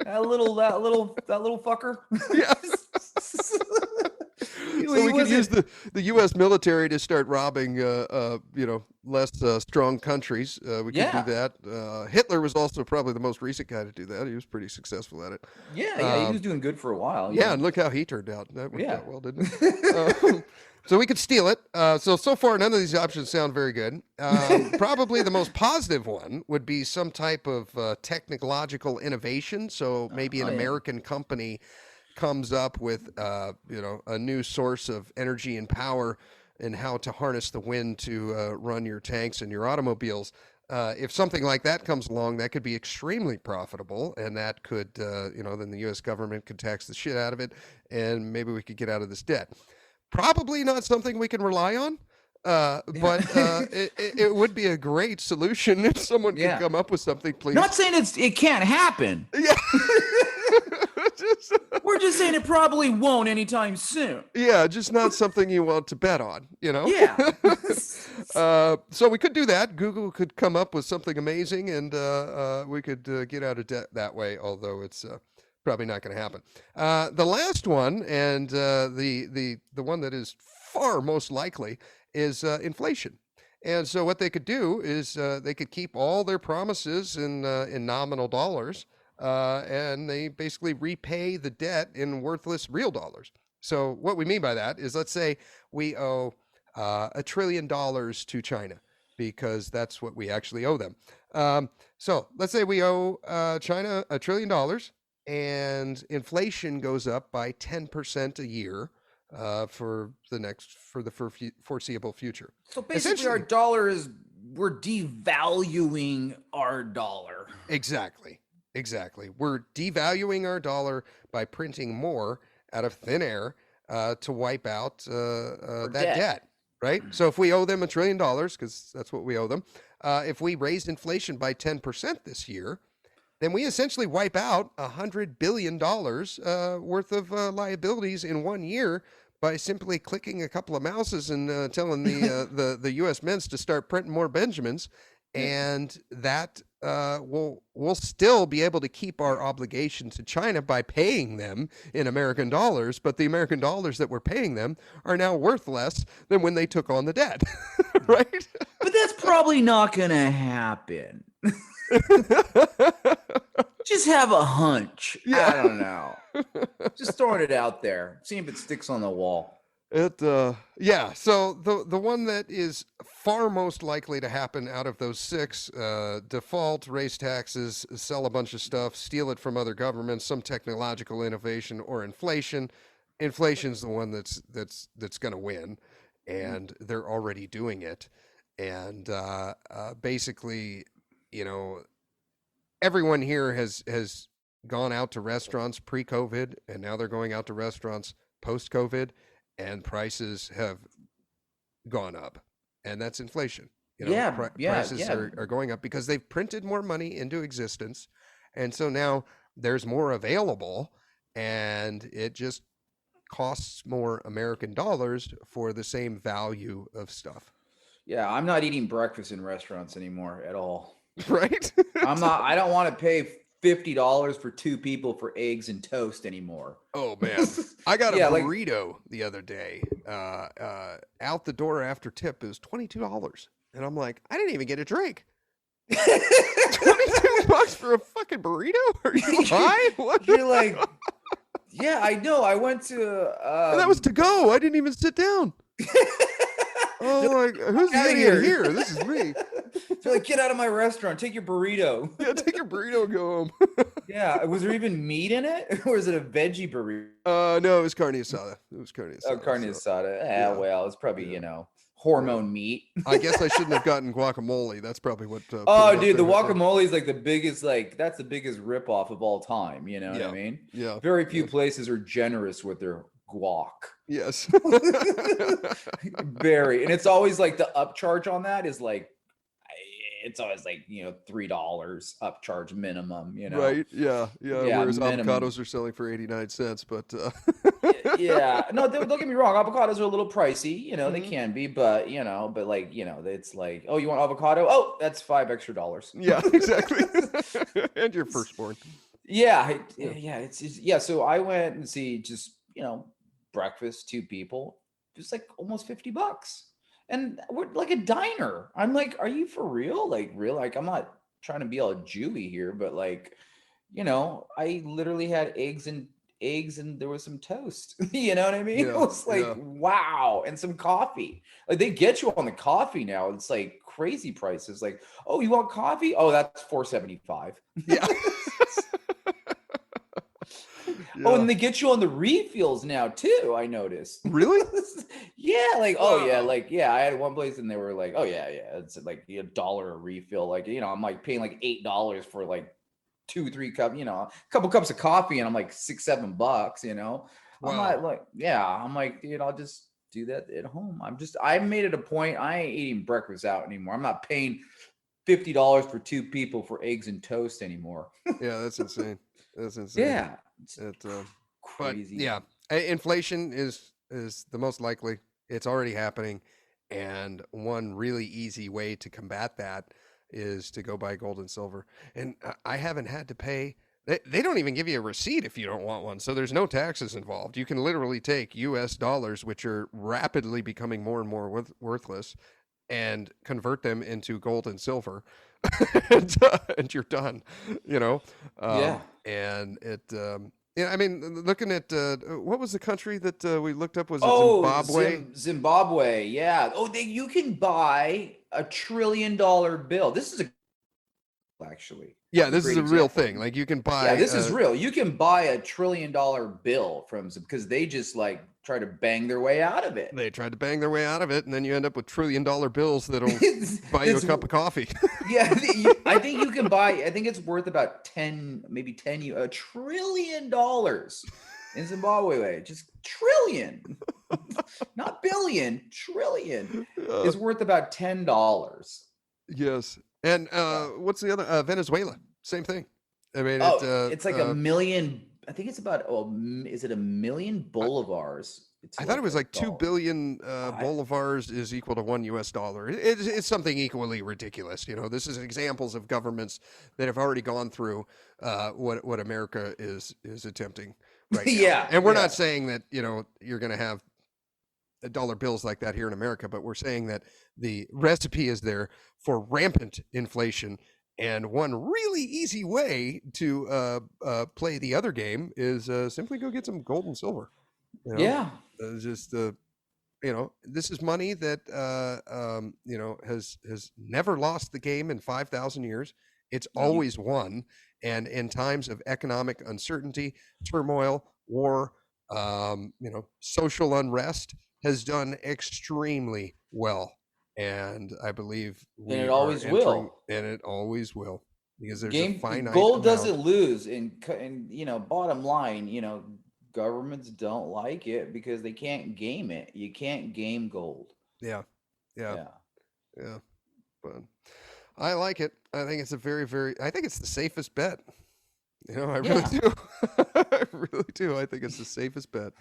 That little fucker. Yeah. So we could use the U.S. military to start robbing, less strong countries. We could do that. Hitler was also probably the most recent guy to do that. He was pretty successful at it. Yeah, he was doing good for a while. Yeah, and look how he turned out. That worked out well, didn't it? So we could steal it. So far, none of these options sound very good. Probably the most positive one would be some type of technological innovation. So maybe an American company comes up with a new source of energy and power, and how to harness the wind to run your tanks and your automobiles. If something like that comes along, that could be extremely profitable, and that could, then the U.S. government could tax the shit out of it, and maybe we could get out of this debt. Probably not something we can rely on, but it would be a great solution if someone could come up with something, please. Not saying it can't happen. Yeah. We're just saying it probably won't anytime soon. Yeah, just not something you want to bet on, Yeah. So we could do that. Google could come up with something amazing, and we could get out of debt that way, although it's probably not going to happen. The last one, and the one that is far most likely, is inflation. And so what they could do is they could keep all their promises in nominal dollars, and they basically repay the debt in worthless real dollars. So what we mean by that is, let's say we owe $1 trillion to China, because that's what we actually owe them. So let's say we owe China $1 trillion, and inflation goes up by 10% a year for the foreseeable future. So basically, our dollar we're devaluing our dollar. Exactly. We're devaluing our dollar by printing more out of thin air to wipe out that debt, right? So if we owe them $1 trillion, because that's what we owe them, if we raise inflation by 10% this year, then we essentially wipe out $100 billion worth of liabilities in 1 year by simply clicking a couple of mouses and telling the U.S. mints to start printing more Benjamins. And that we'll still be able to keep our obligation to China by paying them in American dollars, but the American dollars that we're paying them are now worth less than when they took on the debt, right? But that's probably not going to happen. Just have a hunch. Yeah. I don't know. Just throwing it out there. Seeing if it sticks on the wall. So the one that is far most likely to happen out of those 6, default, raise taxes, sell a bunch of stuff, steal it from other governments, some technological innovation, or inflation. Inflation's the one that's going to win, and they're already doing it. And basically, everyone here has gone out to restaurants pre-COVID, and now they're going out to restaurants post-COVID. and prices have gone up, and that's inflation. Yeah, yeah, Prices yeah. are going up because they've printed more money into existence, and so now there's more available, and it just costs more American dollars for the same value of stuff. Yeah, I'm not eating breakfast in restaurants anymore at all. Right? I'm not. I don't want to pay $50 for two people for eggs and toast anymore. Oh man, I got a Yeah, like burrito the other day. Out the door after tip is $22, and I'm like, I didn't even get a drink. 22 bucks for a fucking burrito? Are you high? What? you're like, yeah, I know. I went to And that was to go. I didn't even sit down. Oh, like who's the outta idiot here. here? This is me. They're like, get out of my restaurant. Take your burrito. Yeah, take your burrito and go home. Yeah, was there even meat in it, or is it a veggie burrito? No, it was carne asada. It was carne asada. Oh, carne so asada. yeah, Well, it's probably yeah. hormone meat. I guess I shouldn't have gotten guacamole. That's probably what. Put it Oh, up dude, the there. guacamole is like the biggest, that's the biggest ripoff of all time. You know what Yeah. I mean? Yeah. Very few Yeah. places are generous with their guac. Yes. Very, and it's always like the upcharge on that is like, it's always like $3 upcharge minimum. Right. Yeah. Yeah. Yeah, Whereas minimum. avocados are selling for 89 cents, but Yeah, no, don't get me wrong. Avocados are a little pricey, they Mhm. can be, but it's like, oh, you want avocado? Oh, that's $5 extra. yeah, exactly. And your firstborn. Yeah, Yeah. yeah, yeah. So I went and see just breakfast, two people, just like almost $50, and we're like a diner. I'm like, are you for real? Like real? Like I'm not trying to be all Jewy here, but like, I literally had eggs and there was some toast. You know what I mean? It Yeah. was like, Yeah. wow, and some coffee. Like they get you on the coffee now. It's like crazy prices. Like, oh, you want coffee? Oh, that's $4.75. Yeah. Oh, Yeah. and they get you on the refills now too. I noticed. Really? Yeah, like Wow. I had one place and they were like, oh yeah, it's like $1 a refill. Like I'm like paying like $8 for like 2-3 cup, a couple cups of coffee, and I'm like $6-7. I'm Wow. not like, yeah, I'm like, dude, I'll just do that at home. I made it a point. I ain't eating breakfast out anymore. I'm not paying $50 for two people for eggs and toast anymore. Yeah, that's insane. That's insane. Yeah, it's It, but crazy. yeah, inflation is the most likely. It's already happening, and one really easy way to combat that is to go buy gold and silver. And I haven't had to pay. They don't even give you a receipt if you don't want one, so there's no taxes involved. You can literally take U.S. dollars, which are rapidly becoming more and more worthless, and convert them into gold and silver, and you're done. You know, Yeah. and it. Yeah, I mean, looking at what was the country that we looked up? Was it Oh, Zimbabwe? Zimbabwe. Yeah. Oh, you can buy a $1 trillion bill. This is actually Yeah, this is great a real example. thing. Like you can Yeah, buy. this is real. You can buy a $1 trillion bill from some, because they just like try to bang their way out of it. They tried to bang their way out of it, and then you end up with $1 trillion bills that'll buy you a It's- cup of coffee. Yeah, I think you can buy. I think it's worth about 10, maybe 10, $1 trillion in Zimbabwe. Just trillion, not billion, trillion is worth about $10. Yes, and what's the other? Venezuela, same thing. I mean, Oh, it's like a million. I think it's about. Oh, is it 1 million bolivars? It's I thought it was like 2 $2 billion bolivars is equal to $1 US. It's something equally ridiculous. You know, this is examples of governments that have already gone through what America is attempting right now. Yeah, And we're yeah. not saying that, you're going to have dollar bills like that here in America, but we're saying that the recipe is there for rampant inflation. And one really easy way to play the other game is simply go get some gold and silver. Yeah. Just this is money that has never lost the game in 5,000 years. It's always won, and in times of economic uncertainty, turmoil, war, social unrest, has done extremely well. And I believe And it always will. and it always will, because there's a Game finite gold amount. doesn't lose, and bottom line, governments don't like it because they can't game it. You can't game gold. Yeah, yeah, Yeah. yeah. But I like it. I think it's a very, very. I think it's the safest bet. You know, I really Yeah. do. I really do. I think it's the safest bet.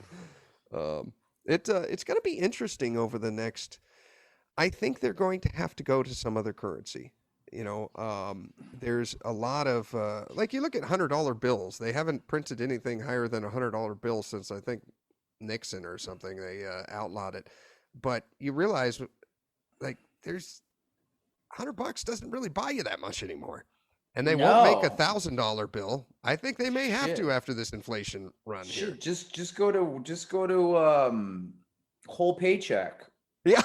It's going to be interesting over the next. I think they're going to have to go to some other currency. You know, there's a lot of like you look at $100 bills. They haven't printed anything higher than $100 bill since I think Nixon or something. They outlawed it, but you realize like there's $100 doesn't really buy you that much anymore. And they won't make a No. $1,000 bill. I think they may have to Shit. after this inflation run here. Shit. Just go to whole paycheck. Yeah,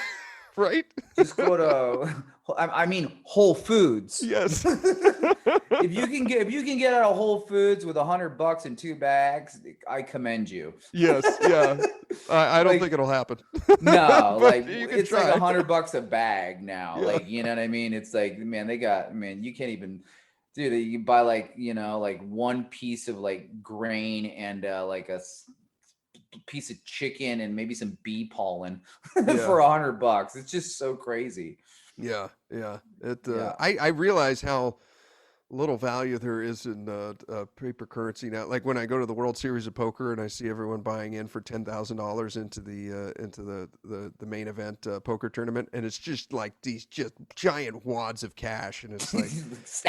right. Just go to I mean Whole Foods. Yes. If you can get out of Whole Foods with $100 and 2 bags, I commend you. Yes. Yeah. I don't Like, think it'll happen. No, But like you can it's try. like $100 a bag now. Yeah. Like, you know what I mean? It's like, man, you can't even, dude. You can buy like, like one piece of like grain and like piece of chicken and maybe some bee pollen for $100. It's just so crazy. Yeah. Yeah. Yeah. I realize how little value there is in paper currency now. Like when I go to the World Series of Poker and I see everyone buying in for $10,000 into the main event poker tournament, and it's just like these just giant wads of cash, and it's like,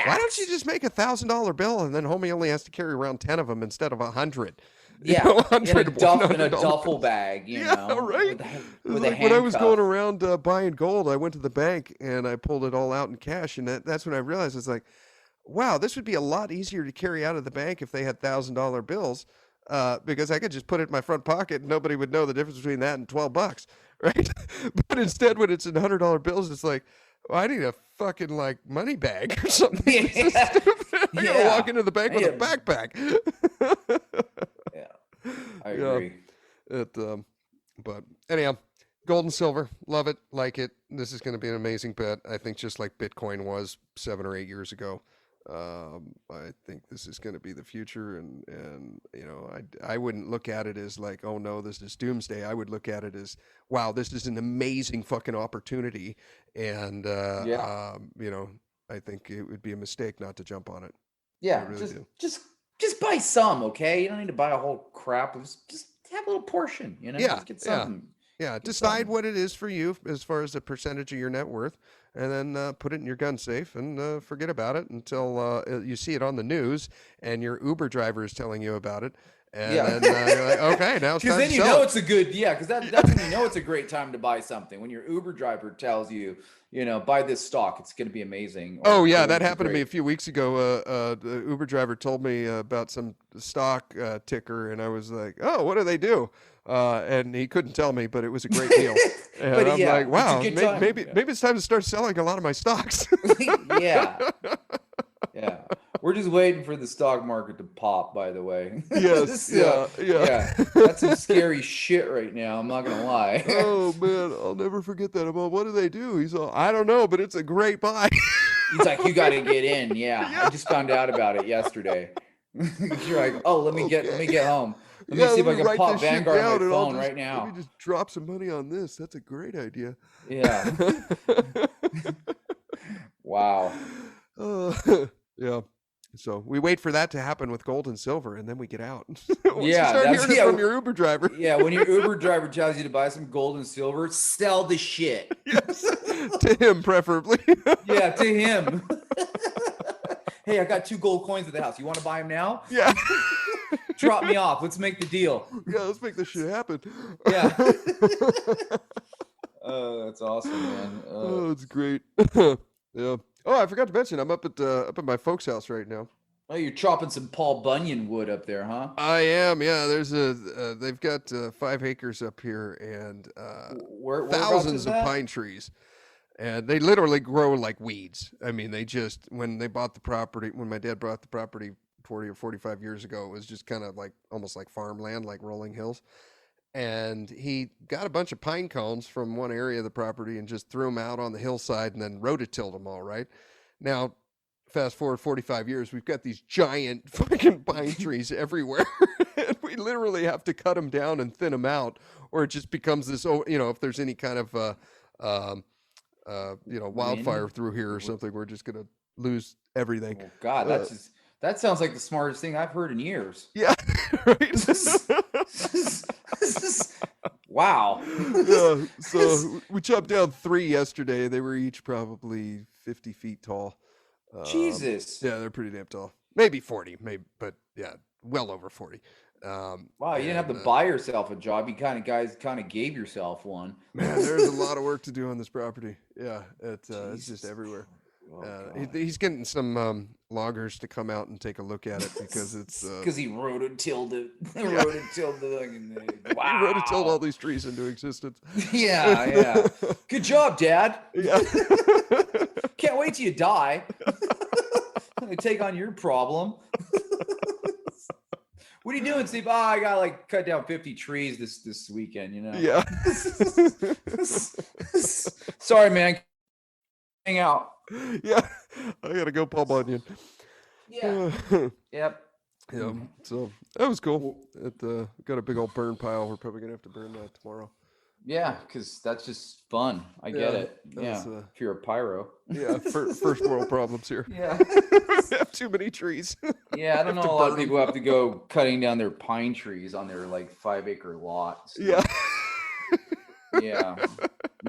why don't you just make $1,000 bill and then homie only has to carry around 10 of them instead of 100? Yeah, You know, in a $100 duffel bills. bag, Yeah, right. with Like a when I was going handcuff. around buying gold, I went to the bank and I pulled it all out in cash, and that's when I realized it's like, wow, this would be a lot easier to carry out of the bank if they had $1,000 bills, because I could just put it in my front pocket and nobody would know the difference between that and $12, right? But instead, when it's in $100 bills, it's like, well, I need a fucking like money bag or something. It's Yeah. stupid. I gotta walk into the bank with a Yeah. backpack. Yeah, I Yeah. agree. But anyhow, gold and silver, love it, like it. This is going to be an amazing bet. I think just like Bitcoin was 7 or 8 years ago. I think this is going to be the future, and you know, I wouldn't look at it as like, oh no, this is doomsday. I would look at it as, wow, this is an amazing fucking opportunity, and Yeah. you know, I think it would be a mistake not to jump on it. I Yeah, really do. just buy some, okay? You don't need to buy a whole crap. Just have a little portion, Yeah, Just get yeah. something. Yeah, Get decide something. what it is for you as far as the percentage of your net worth, and then put it in your gun safe and forget about it until you see it on the news and your Uber driver is telling you about it. And Yeah. then you're like, okay, now it's Because time then to you sell know it. it's a good, yeah, because that's when you know it's a great time to buy something. When your Uber driver tells you, buy this stock, it's going to be amazing. Or Oh yeah, it's that happened to me a great. few weeks ago. The Uber driver told me about some stock ticker, and I was like, "Oh, what do they do?" And he couldn't tell me, but it was a great deal. And But I'm yeah, like, it's a "Wow, good time. maybe Yeah. maybe it's time to start selling a lot of my stocks." Yeah. Yeah. We're just waiting for the stock market to pop, by the way. Yes, So, yeah. yeah. That's some scary shit right now. I'm not gonna lie. Oh man, I'll never forget that. I'm all, what do they do? He's all, I don't know, but it's a great buy. He's like, you gotta get in. Yeah. Yeah. I just found out about it yesterday. You're like, oh, let me get home. Let me Yeah, see if I let me can write pop this shit Vanguard on down my and I'll phone just right let now. me just drop some money on this. That's a great idea. Yeah. Wow. Yeah. So we wait for that to happen with gold and silver, and then we get out. Once you Yeah, start that's- hearing it yeah. from your Uber driver. Yeah, when your Uber driver tells you to buy some gold and silver, sell the shit. Yes, to him preferably. Yeah, to him. Hey, I got 2 gold coins at the house. You want to buy them now? Yeah. Drop me off. Let's make the deal. Yeah, let's make this shit happen. Yeah. Oh, that's awesome, man. Oh, it's great. Yeah. Oh, I forgot to mention, I'm up at my folks' house right now. Oh, you're chopping some Paul Bunyan wood up there, huh? I am. Yeah. There's they've got 5 acres up here and Whereabouts thousands is of that? pine trees. And they literally grow like weeds. I mean, they just, when they bought the property, when my dad bought the property 40 or 45 years ago, it was just kind of like almost like farmland, like rolling hills. And he got a bunch of pine cones from one area of the property and just threw them out on the hillside and then rototilled them all, right? Now, fast forward 45 years, we've got these giant fucking pine trees everywhere. And we we literally have to cut them down and thin them out, or it just becomes this. Oh, if there's any kind of wildfire through here or something, we're just gonna lose everything. Oh God, that sounds like the smartest thing I've heard in years. Yeah, right. Wow. Yeah, so we chopped down 3 yesterday. They were each probably 50 feet tall. Jesus. Yeah, they're pretty damn tall. Maybe 40, but yeah, well over 40. Wow, you didn't have to buy yourself a job. You kind of gave yourself one. Man, there's a lot of work to do on this property. Yeah, it's just everywhere. He's getting some loggers to come out and take a look at it because it's because he rototilled it. Yeah. Rototilled the wow. He rototilled all these trees into existence. Yeah. Good job, Dad. Yeah. Can't wait till you die. Take on your problem. What are you doing, Steve? Oh, I gotta cut down 50 trees this weekend, Yeah. Sorry, man. Hang out. Yeah. I gotta go Paul Bunyan. Yeah. Yep. Yeah. So that was cool. It got a big old burn pile. We're probably gonna have to burn that tomorrow. Yeah, because that's just fun. I get it. Yeah. If you're a pyro. Yeah. First world problems here. Yeah. We have too many trees. Yeah, I don't know. A lot of people have to go cutting down their pine trees on their 5-acre lot. So. Yeah. Yeah.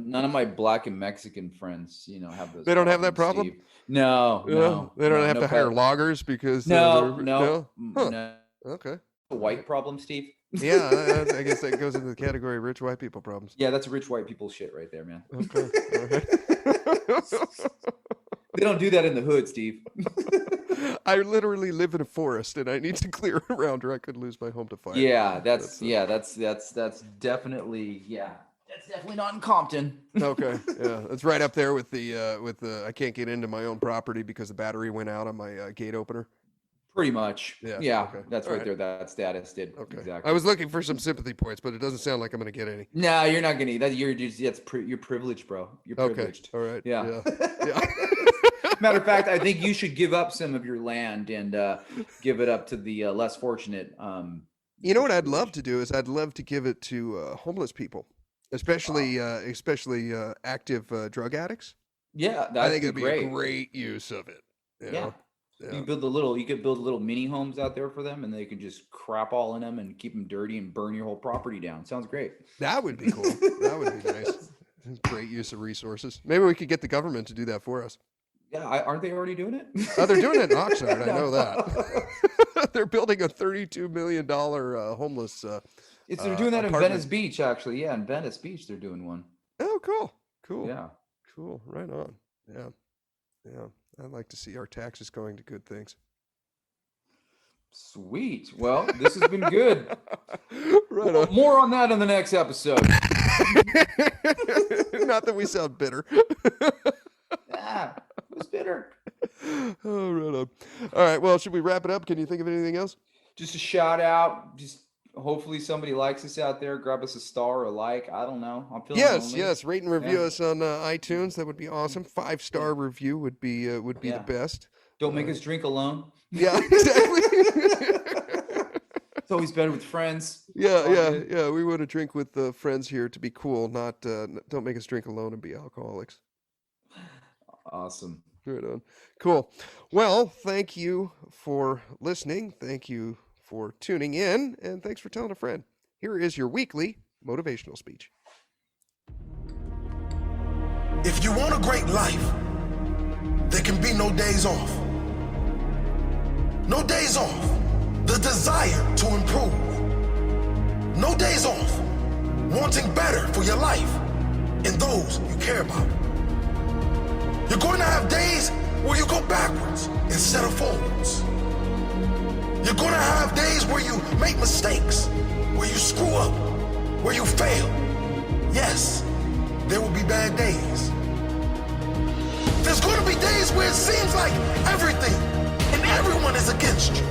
None of my black and Mexican friends, have those. They don't have that problem? Steve. No. They don't have to hire loggers because No. Okay. A white problem, Steve. Yeah, I guess that goes into the category of rich white people problems. Yeah, that's rich white people shit right there, man. Okay. All right. They don't do that in the hood, Steve. I literally live in a forest and I need to clear around or I could lose my home to fire. Yeah, that's definitely That's definitely not in Compton. Okay, yeah, it's right up there with the I can't get into my own property because the battery went out on my gate opener. Pretty much. Yeah. Okay. That's right there. That status did. Okay. Exactly. I was looking for some sympathy points, but it doesn't sound like I'm going to get any. No, you're not gonna. That you're privileged, bro. You're privileged. All right. Yeah. Yeah. Matter of fact, I think you should give up some of your land and give it up to the less fortunate. You know what I'd love to do is I'd love to give it to homeless people, especially active drug addicts. Yeah, I think it'd be a great use of it. Yeah. You could build little mini homes out there for them, and they could just crap all in them and keep them dirty and burn your whole property down. Sounds great. That would be cool. That would be nice. Great use of resources. Maybe we could get the government to do that for us. Yeah, aren't they already doing it? Oh, they're doing it in Oxnard. I know that. They're building a $32 million homeless. They're doing that in Venice Beach, actually. Yeah, in Venice Beach, they're doing one. Oh, cool. Yeah. Cool. Right on. Yeah. I'd like to see our taxes going to good things. Sweet. Well, this has been good. Right on. More on that in the next episode. Not that we sound bitter. Who's bitter? Oh, right on. All right. Well, should we wrap it up? Can you think of anything else? Just a shout out. Just hopefully somebody likes us out there. Grab us a star or a like. I don't know. I'm feeling lonely. Yes. Rate and review us on iTunes. That would be awesome. 5-star review would be the best. Don't make us drink alone. Yeah, exactly. It's always better with friends. Yeah. We want to drink with friends here to be cool. Not don't make us drink alone and be alcoholics. Awesome. Right on. Cool. Well, thank you for listening. Thank you for tuning in, and thanks for telling a friend. Here is your weekly motivational speech. If you want a great life, there can be no days off. No days off. The desire to improve. No days off. Wanting better for your life and those you care about. You're going to have days where you go backwards instead of forwards. You're going to have days where you make mistakes, where you screw up, where you fail. Yes, there will be bad days. There's going to be days where it seems like everything and everyone is against you.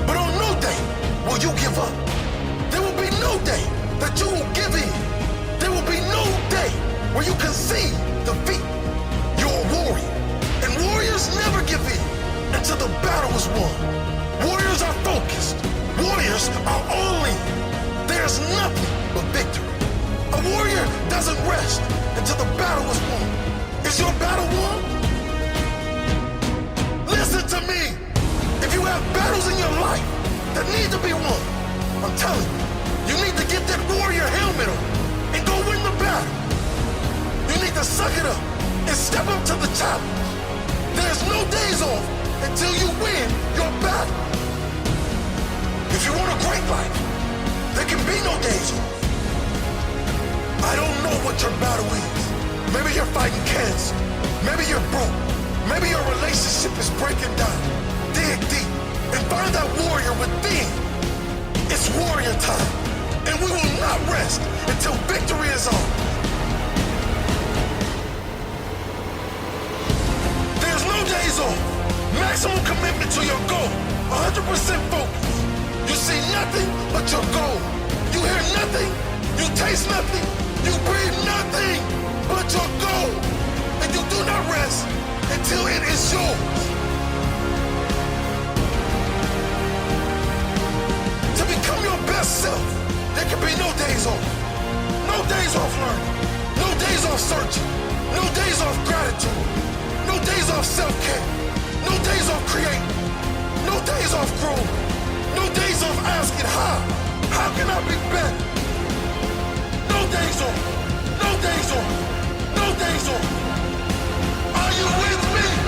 But on no day will you give up. There will be no day that you will give in. There will be no day where you concede defeat. You're a warrior, and warriors never give in until the battle is won. Warriors are focused. Warriors are only there's nothing but victory. A warrior doesn't rest until the battle is won. Is your battle won? Listen to me. If you have battles in your life that need to be won, I'm telling you, you need to get that warrior helmet on and go win the battle. You need to suck it up and step up to the challenge. There's no days off until you win your battle. If you want a great life, there can be no days off. I don't know what your battle is. Maybe you're fighting cancer. Maybe you're broke. Maybe your relationship is breaking down. Dig deep and find that warrior within. It's warrior time, and we will not rest until victory is on. There's no days off. Maximum commitment to your goal. 100% focus. You see nothing but your goal. You hear nothing. You taste nothing. You breathe nothing but your goal. And you do not rest until it is yours. To become your best self, there can be no days off. No days off learning. No days off searching. No days off gratitude. No days off self-care. No days off creating. No days off growing. No days off asking how. How can I be better? No days off. No days off. No days off. Are you with me?